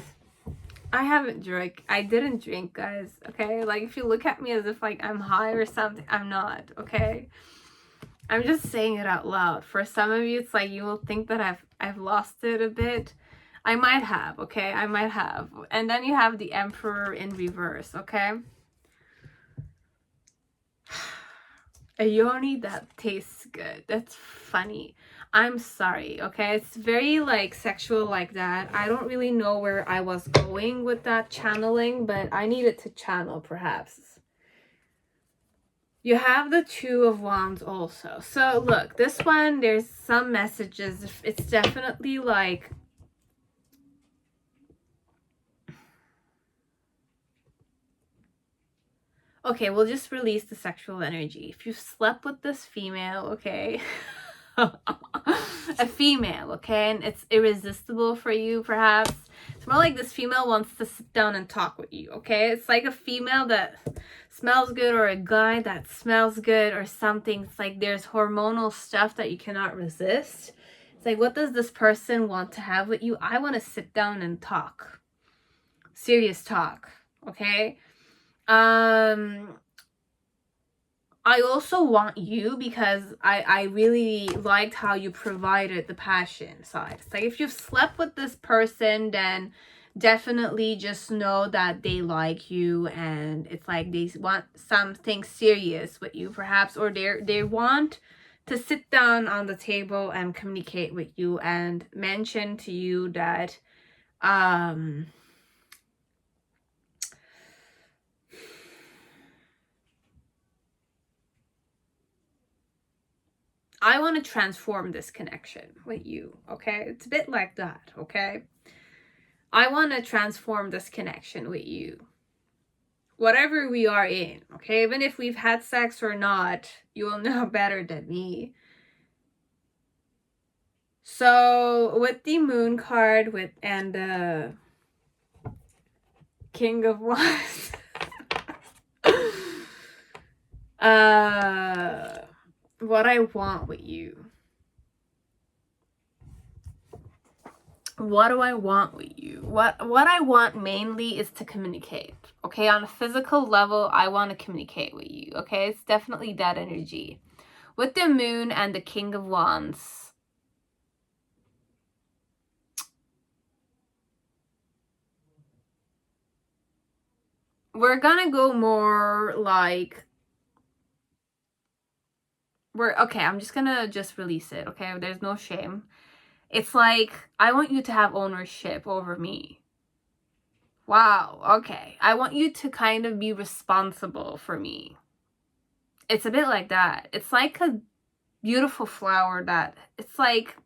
I haven't drank. I didn't drink, guys. Okay? Like, if you look at me as if, like, I'm high or something, I'm not. Okay? I'm just saying it out loud. For some of you, it's like you will think that I've lost it a bit. I might have, okay? I might have. And then you have the Emperor in reverse, okay? A yoni that tastes good. That's funny. I'm sorry, okay? It's very like sexual like that. I don't really know where I was going with that channeling, but I needed to channel perhaps. You have the Two of Wands also. So look, this one, there's some messages. It's definitely like, okay, we'll just release the sexual energy. If you've slept with this female, okay, a female, okay, and it's irresistible for you, perhaps. It's more like this female wants to sit down and talk with you, okay? It's like a female that smells good, or a guy that smells good, or something. It's like there's hormonal stuff that you cannot resist. It's like, what does this person want to have with you? I want to sit down and talk. Serious talk, okay? I also want you because I really liked how you provided the passion side. It's like if you've slept with this person, then definitely just know that they like you, and it's like they want something serious with you perhaps, or they want to sit down on the table and communicate with you and mention to you that I want to transform this connection with you, okay? It's a bit like that, okay? I want to transform this connection with you. Whatever we are in, okay? Even if we've had sex or not, you will know better than me. So, with the Moon card and the King of Wands, what I want with you. What do I want with you? What I want mainly is to communicate. Okay, on a physical level, I want to communicate with you. Okay, it's definitely that energy. With the Moon and the King of Wands, we're gonna go more like okay, I'm just gonna release it, okay? There's no shame. It's like, I want you to have ownership over me. Wow, okay. I want you to kind of be responsible for me. It's a bit like that. It's like a beautiful flower that, it's like,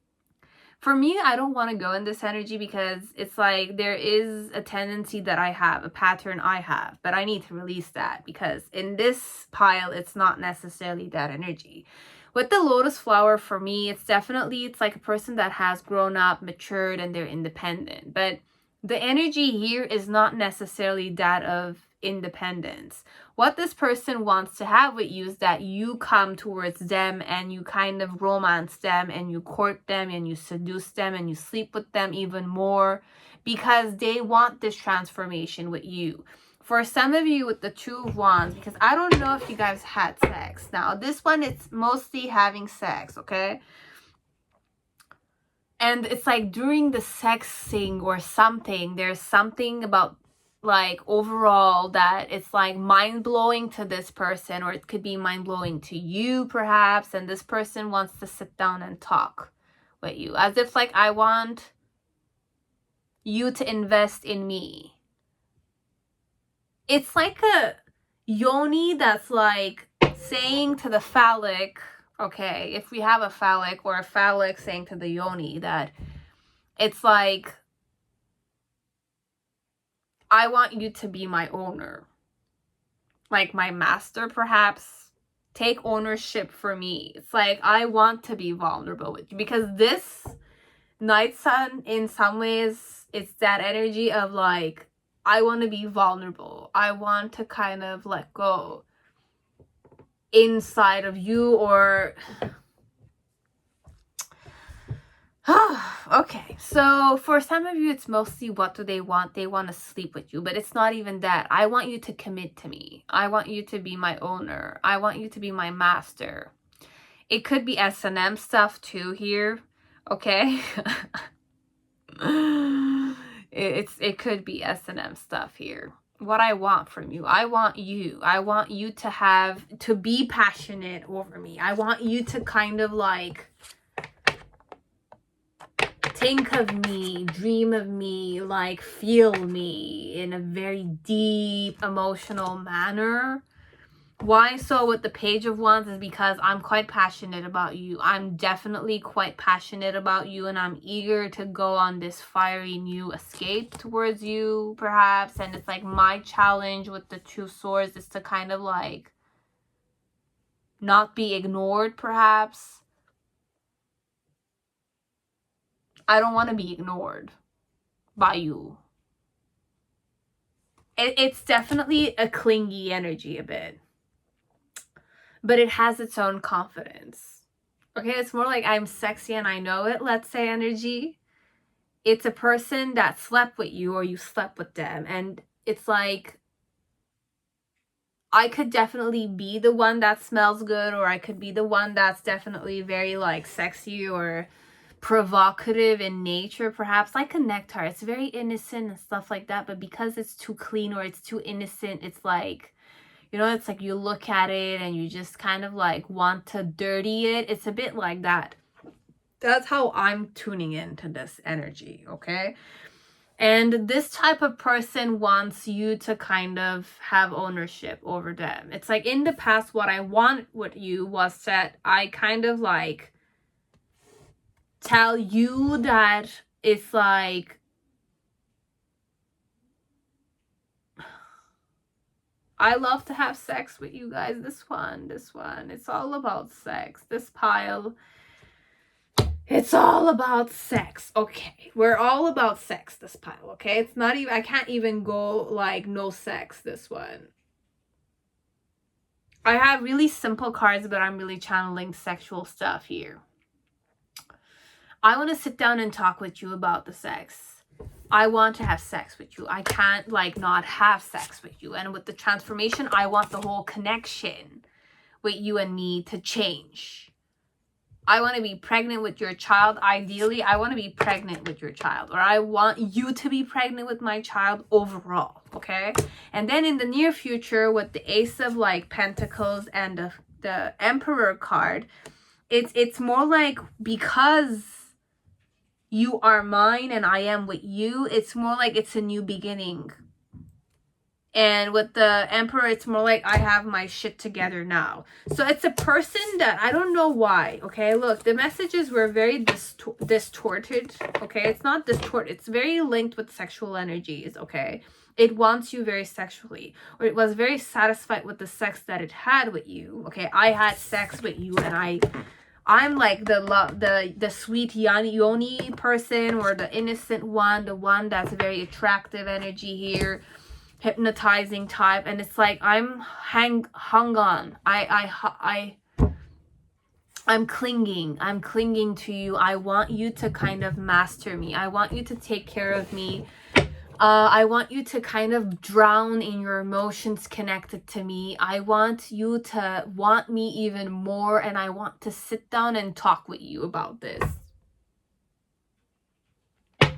for me, I don't want to go in this energy because it's like there is a tendency that I have, a pattern I have, but I need to release that because in this pile, it's not necessarily that energy. With the lotus flower, for me, it's like a person that has grown up, matured, and they're independent. But the energy here is not necessarily that of independence. What this person wants to have with you is that you come towards them and you kind of romance them and you court them and you seduce them and you sleep with them even more because they want this transformation with you. For some of you with the Two of Wands, because I don't know if you guys had sex. Now, this one, it's mostly having sex, okay? And it's like during the sexing or something, there's something about like overall that it's like mind-blowing to this person, or it could be mind-blowing to you perhaps, and this person wants to sit down and talk with you as if like, I want you to invest in me. It's like a yoni that's like saying to the phallic, okay, if we have a phallic, or a phallic saying to the yoni that it's like, I want you to be my owner, like my master perhaps. Take ownership for me. It's like, I want to be vulnerable with you because this Night Sun, in some ways, it's that energy of like, I want to be vulnerable. I want to kind of let go inside of you, or okay, so for some of you, it's mostly what do they want? They want to sleep with you, but it's not even that. I want you to commit to me. I want you to be my owner. I want you to be my master. It could be S&M stuff too here, okay? It could be S&M stuff here. What I want from you, I want you to be passionate over me. I want you to kind of like think of me, dream of me, like feel me in a very deep emotional manner. Why so with the Page of Wands is because I'm quite passionate about you. I'm definitely quite passionate about you, and I'm eager to go on this fiery new escape towards you, perhaps. And it's like my challenge with the Two Swords is to kind of like not be ignored, perhaps. I don't want to be ignored by you. It's definitely a clingy energy a bit, but it has its own confidence. Okay, it's more like I'm sexy and I know it, let's say energy. It's a person that slept with you or you slept with them, and it's like I could definitely be the one that smells good, or I could be the one that's definitely very like sexy or provocative in nature, perhaps like a nectar. It's very innocent and stuff like that, but because it's too clean or it's too innocent, it's like, you know, it's like you look at it and you just kind of like want to dirty it. It's a bit like that. That's how I'm tuning into this energy, okay? And this type of person wants you to kind of have ownership over them. It's like in the past, what I want with you was that I kind of like tell you that it's like I love to have sex with you guys. This one, it's all about sex. This pile, it's all about sex. Okay, we're all about sex, this pile. Okay, it's not even, I can't even go like no sex, this one. I have really simple cards, but I'm really channeling sexual stuff here. I want to sit down and talk with you about the sex. I want to have sex with you. I can't like not have sex with you. And with the transformation, I want the whole connection with you and me to change. I want to be pregnant with your child. Ideally, I want to be pregnant with your child, or I want you to be pregnant with my child overall, okay? And then in the near future, with the Ace of like Pentacles and the Emperor card, it's more like because you are mine and I am with you, it's more like it's a new beginning. And with the Emperor, it's more like I have my shit together now. So it's a person that I don't know why, okay? Look, the messages were very distorted, okay? It's not distorted. It's very linked with sexual energies, okay? It wants you very sexually. Or it was very satisfied with the sex that it had with you, okay? I had sex with you and I'm like the sweet yoni person, or the innocent one, the one that's very attractive energy here, hypnotizing type. And it's like I'm hung on. I'm clinging to you. I want you to kind of master me. I want you to take care of me. I want you to kind of drown in your emotions connected to me. I want you to want me even more, and I want to sit down and talk with you about this.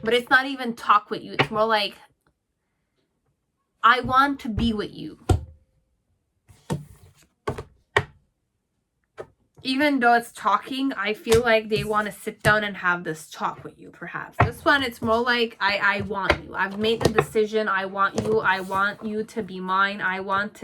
But it's not even talk with you. It's more like I want to be with you. Even though it's talking, I feel like they want to sit down and have this talk with you, perhaps. This one, it's more like I want you. I've made the decision. I want you. I want you to be mine. I want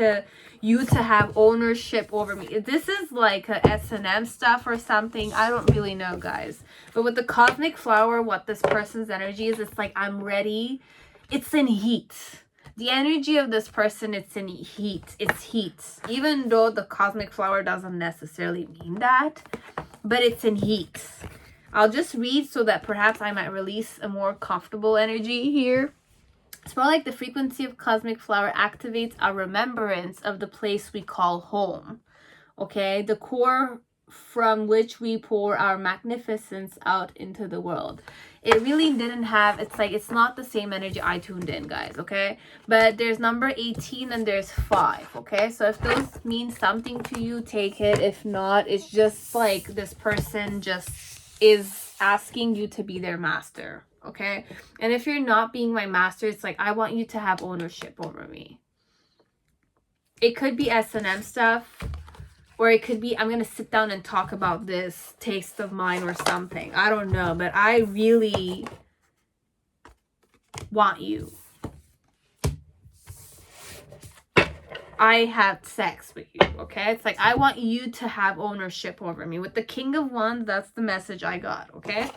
you to have ownership over me. This is like a S&M stuff or something. I don't really know, guys. But with the cosmic flower, what this person's energy is, it's like I'm ready. It's in heat. The energy of this person, it's in heat. It's heat. Even though the cosmic flower doesn't necessarily mean that, but it's in heat. I'll just read so that perhaps I might release a more comfortable energy here. It's more like the frequency of cosmic flower activates our remembrance of the place we call home. Okay? The core from which we pour our magnificence out into the world. It really didn't have, it's like, it's not the same energy I tuned in, guys, okay? But there's number 18 and there's 5, okay? So if those mean something to you, take it. If not, it's just like this person just is asking you to be their master, okay? And if you're not being my master, it's like, I want you to have ownership over me. It could be S&M stuff. Or it could be, I'm going to sit down and talk about this taste of mine or something. I don't know, but I really want you. I had sex with you, okay? It's like, I want you to have ownership over me. With the King of Wands, that's the message I got, okay?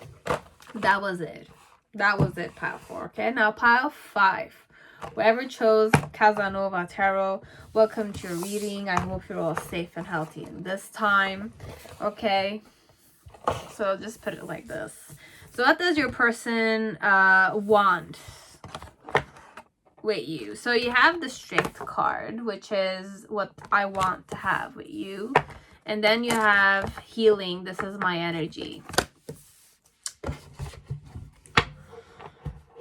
That was it. That was it, pile 4, okay? Now, pile 5. Whoever chose Casanova Tarot, welcome to your reading. I hope you're all safe and healthy in this time, okay? So, just put it like this. So, what does your person want with you? So you have the Strength card, which is what I want to have with you. And then you have Healing. This is my energy.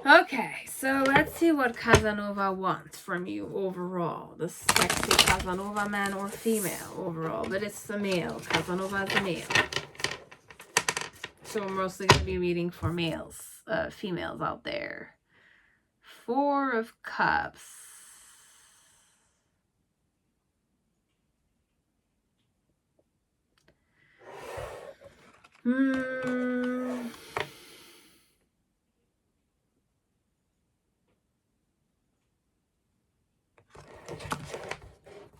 Okay, so let's see what Casanova wants from you overall. The sexy Casanova, man or female overall. But it's a male. Casanova is a male. So we're mostly going to be reading for males, females out there. 4 of Cups.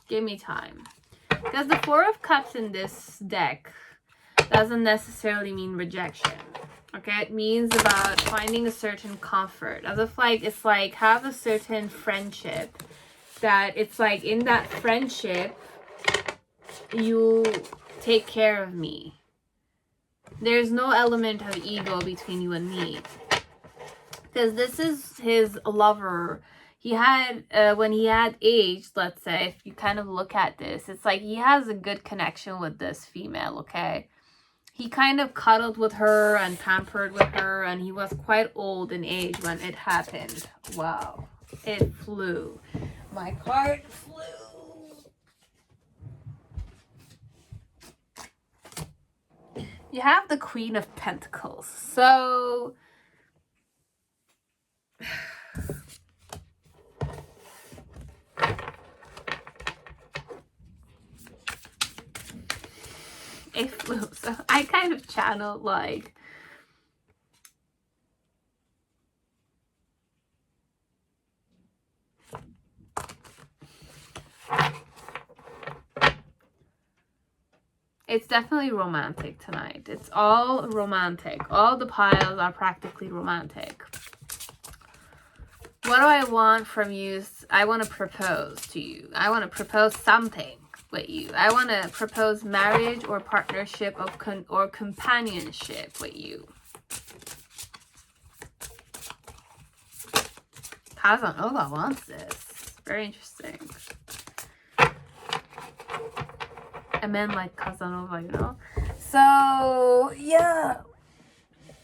Give me time. Because the 4 of Cups in this deck doesn't necessarily mean rejection. Okay, it means about finding a certain comfort. As if like, it's like have a certain friendship that it's like in that friendship, you take care of me. There's no element of ego between you and me. Because this is his lover. He had, when he had aged, let's say, if you kind of look at this, it's like he has a good connection with this female, okay? He kind of cuddled with her and pampered with her, and he was quite old in age when it happened. Wow. It flew. My card flew. You have the Queen of Pentacles. So it flew. So I kind of channeled like it's definitely romantic tonight. It's all romantic. All the piles are practically romantic. What do I want from you? I want to propose to you. I want to propose something with you. I want to propose marriage or partnership or companionship with you. Casanova wants this. Very interesting. A man like Casanova, you know? So, yeah.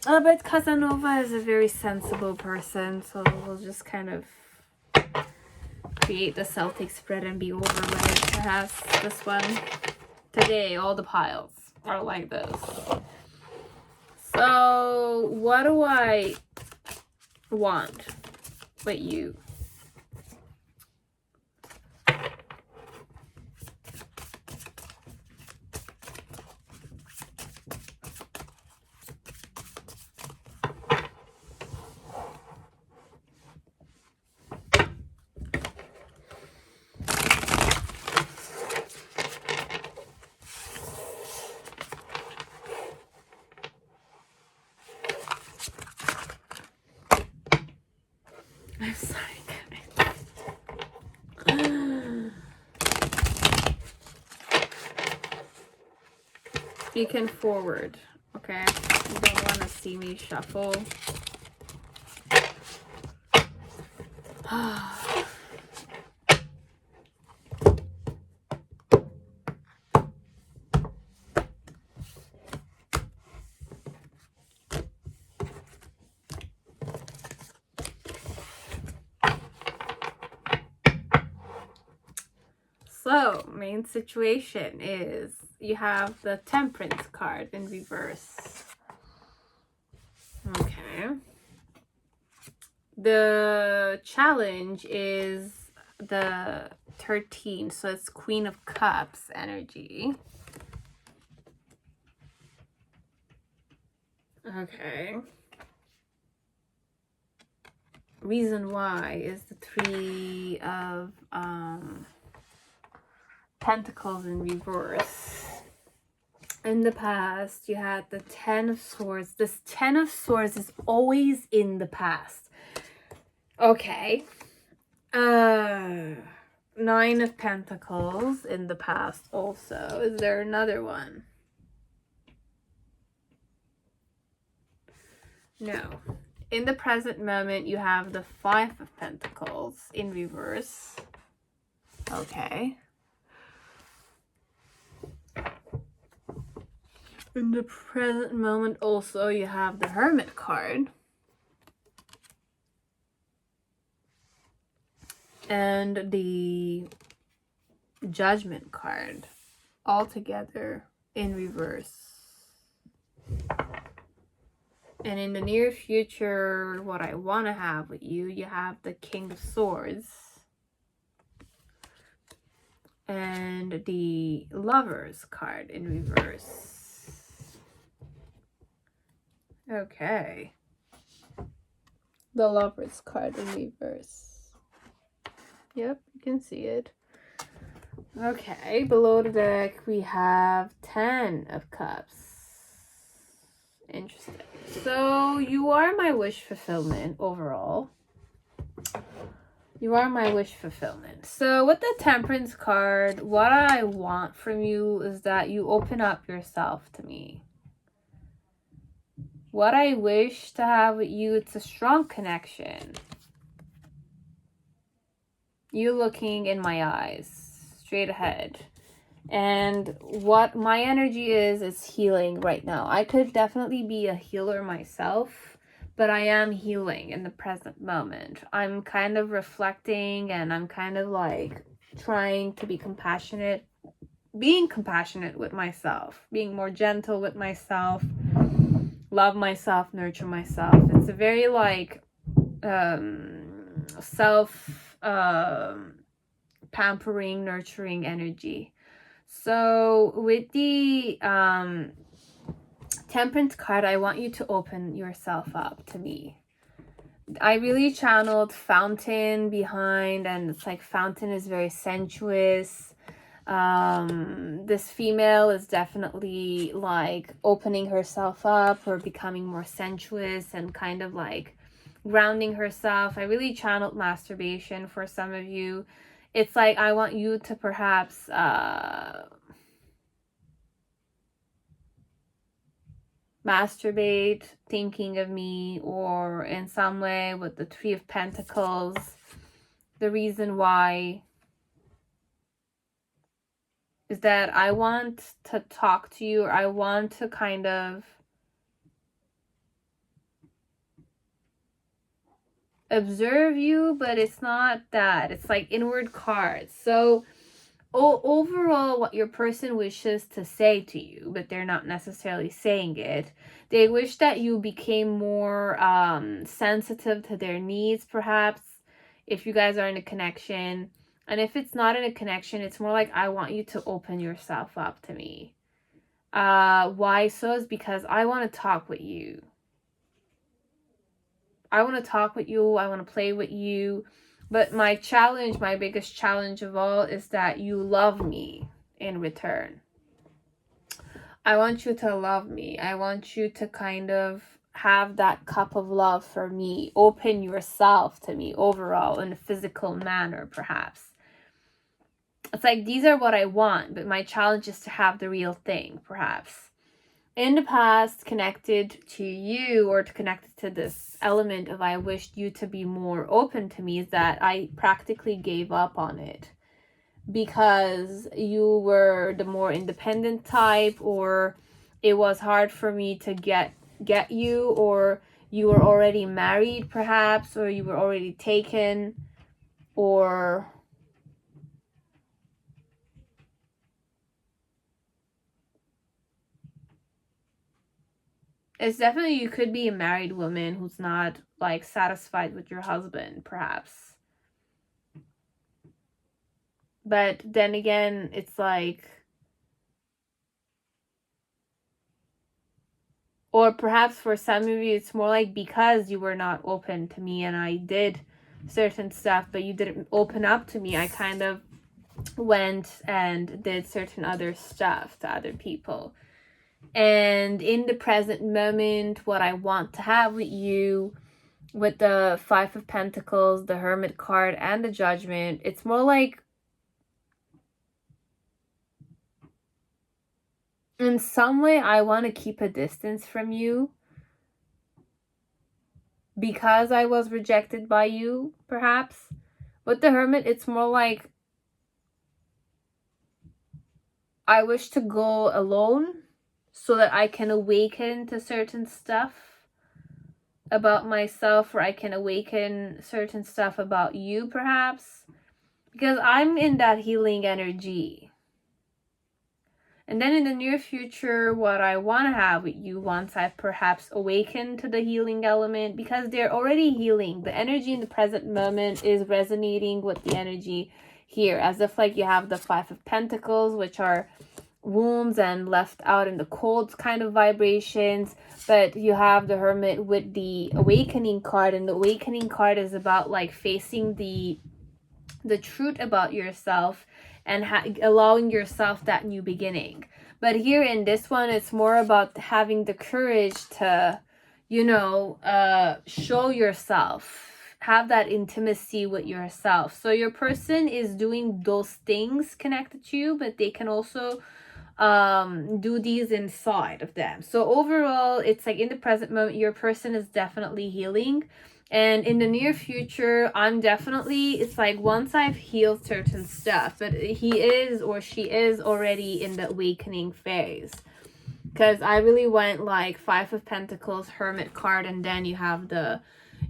But Casanova is a very sensible person, so we'll just kind of create the Celtic spread and be over with it. Perhaps this one. Today, all the piles are like this. So, what do I want with you? I'm sorry, guys. You can forward, okay? You don't want to see me shuffle. So, main situation is you have the Temperance card in reverse. Okay. The challenge is the 13. So it's Queen of Cups energy. Okay. Reason why is the 3 of Pentacles in reverse. In the past, you had the 10 of Swords. This 10 of Swords is always in the past. Okay. 9 of Pentacles in the past also. Is there another one? No. In the present moment, you have the 5 of Pentacles in reverse. Okay. In the present moment also, you have the Hermit card. And the Judgment card. All together in reverse. And in the near future, what I want to have with you, you have the King of Swords. And the Lovers card in reverse. Okay. The Lovers card in reverse. Yep, you can see it. Okay, below the deck we have 10 of Cups. Interesting. So you are my wish fulfillment overall. You are my wish fulfillment. So with the Temperance card, what I want from you is that you open up yourself to me. What I wish to have with you, it's a strong connection. You looking in my eyes, straight ahead. And what my energy is healing right now. I could definitely be a healer myself, but I am healing in the present moment. I'm kind of reflecting and I'm kind of like trying to be compassionate, being compassionate with myself, being more gentle with myself, love myself, nurture myself. It's a very like self pampering, nurturing energy. So with the Temperance card, I want you to open yourself up to me. I really channeled Fountain behind, and it's like Fountain is very sensuous. This female is definitely like opening herself up or becoming more sensuous and kind of like grounding herself. I really channeled masturbation for some of you. It's like I want you to perhaps masturbate thinking of me, or in some way with the 3 of Pentacles. The reason why is that I want to talk to you, or I want to kind of observe you, but it's not that. It's like inward cards. So overall, what your person wishes to say to you, but they're not necessarily saying it, they wish that you became more sensitive to their needs, perhaps, if you guys are in a connection. And if it's not in a connection, it's more like I want you to open yourself up to me. Why so? Is because I want to talk with you. I want to talk with you. I want to play with you. But my challenge, my biggest challenge of all, is that you love me in return. I want you to love me. I want you to kind of have that cup of love for me. Open yourself to me overall in a physical manner, perhaps. It's like these are what I want, but my challenge is to have the real thing, perhaps. In the past, connected to you, or to connected to this element of I wished you to be more open to me, is that I practically gave up on it because you were the more independent type, or it was hard for me to get you, or you were already married perhaps, or you were already taken, or it's definitely, you could be a married woman who's not like satisfied with your husband, perhaps. But then again, it's like, or perhaps for some of you, it's more like because you were not open to me and I did certain stuff, but you didn't open up to me, I kind of went and did certain other stuff to other people. And in the present moment, what I want to have with you, with the Five of Pentacles, the Hermit card, and the Judgment, it's more like, in some way, I want to keep a distance from you because I was rejected by you, perhaps. With the Hermit, it's more like I wish to go alone so that I can awaken to certain stuff about myself, or I can awaken certain stuff about you, perhaps. Because I'm in that healing energy. And then in the near future, what I want to have with you once I've perhaps awakened to the healing element, because they're already healing. The energy in the present moment is resonating with the energy here, as if like you have the Five of Pentacles, which are wounds and left out in the cold kind of vibrations, but you have the Hermit with the Awakening card, and the Awakening card is about like facing the truth about yourself and allowing yourself that new beginning. But here in this one, it's more about having the courage to, show yourself, have that intimacy with yourself. So your person is doing those things connected to you, but they can also do these inside of them. So overall, it's like in the present moment, your person is definitely healing. And in the near future, I'm definitely, it's like once I've healed certain stuff, but he is or she is already in the awakening phase. Because I really went like Five of Pentacles, Hermit card, and then you have the,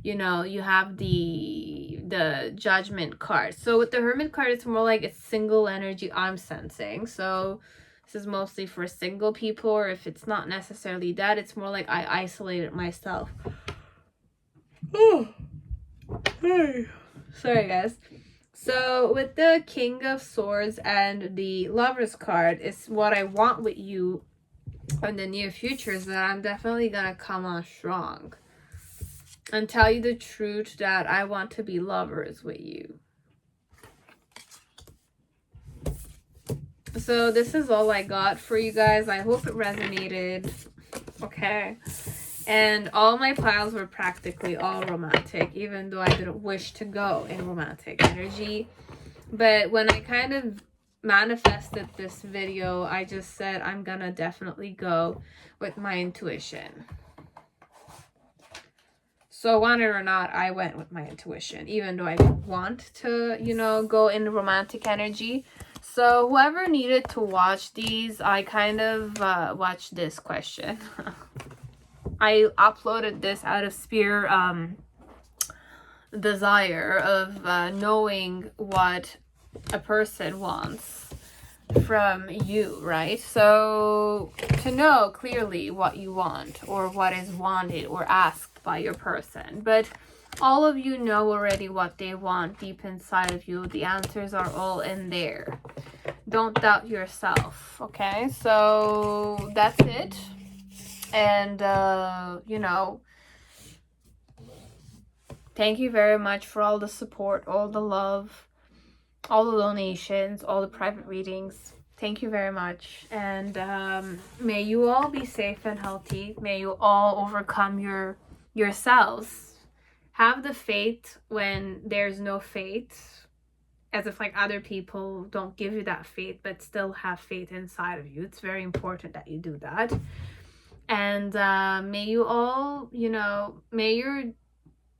you have the Judgment card. So with the Hermit card, it's more like it's single energy I'm sensing. So this is mostly for single people, or if it's not necessarily that, it's more like I isolated myself. Oh, hey. Sorry guys. So with the King of Swords and the Lovers card, is what I want with you in the near future is that I'm definitely gonna come on strong and tell you the truth that I want to be lovers with you. So this is all I got for you guys. I hope it resonated. Okay. And all my piles were practically all romantic, even though I didn't wish to go in romantic energy. But when I kind of manifested this video, I just said I'm gonna definitely go with my intuition. So want it or not, I went with my intuition, even though I didn't want to, go in romantic energy. So whoever needed to watch these, I kind of watched this question. I uploaded this out of sheer desire of knowing what a person wants from you, right? So to know clearly what you want, or what is wanted or asked by your person. But all of you know already what they want deep inside of you. The answers are all in there. Don't doubt yourself, okay? So that's it. And thank you very much for all the support, all the love, all the donations, all the private readings. Thank you very much. And may you all be safe and healthy. May you all overcome yourselves. Have the faith when there's no faith, as if like other people don't give you that faith, but still have faith inside of you. It's very important that you do that. And may you all, may your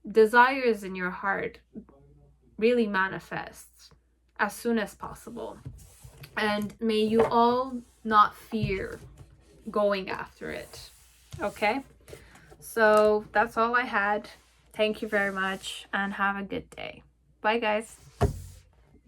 desires in your heart really manifest as soon as possible. And may you all not fear going after it. Okay? So that's all I had. Thank you very much and have a good day. Bye, guys.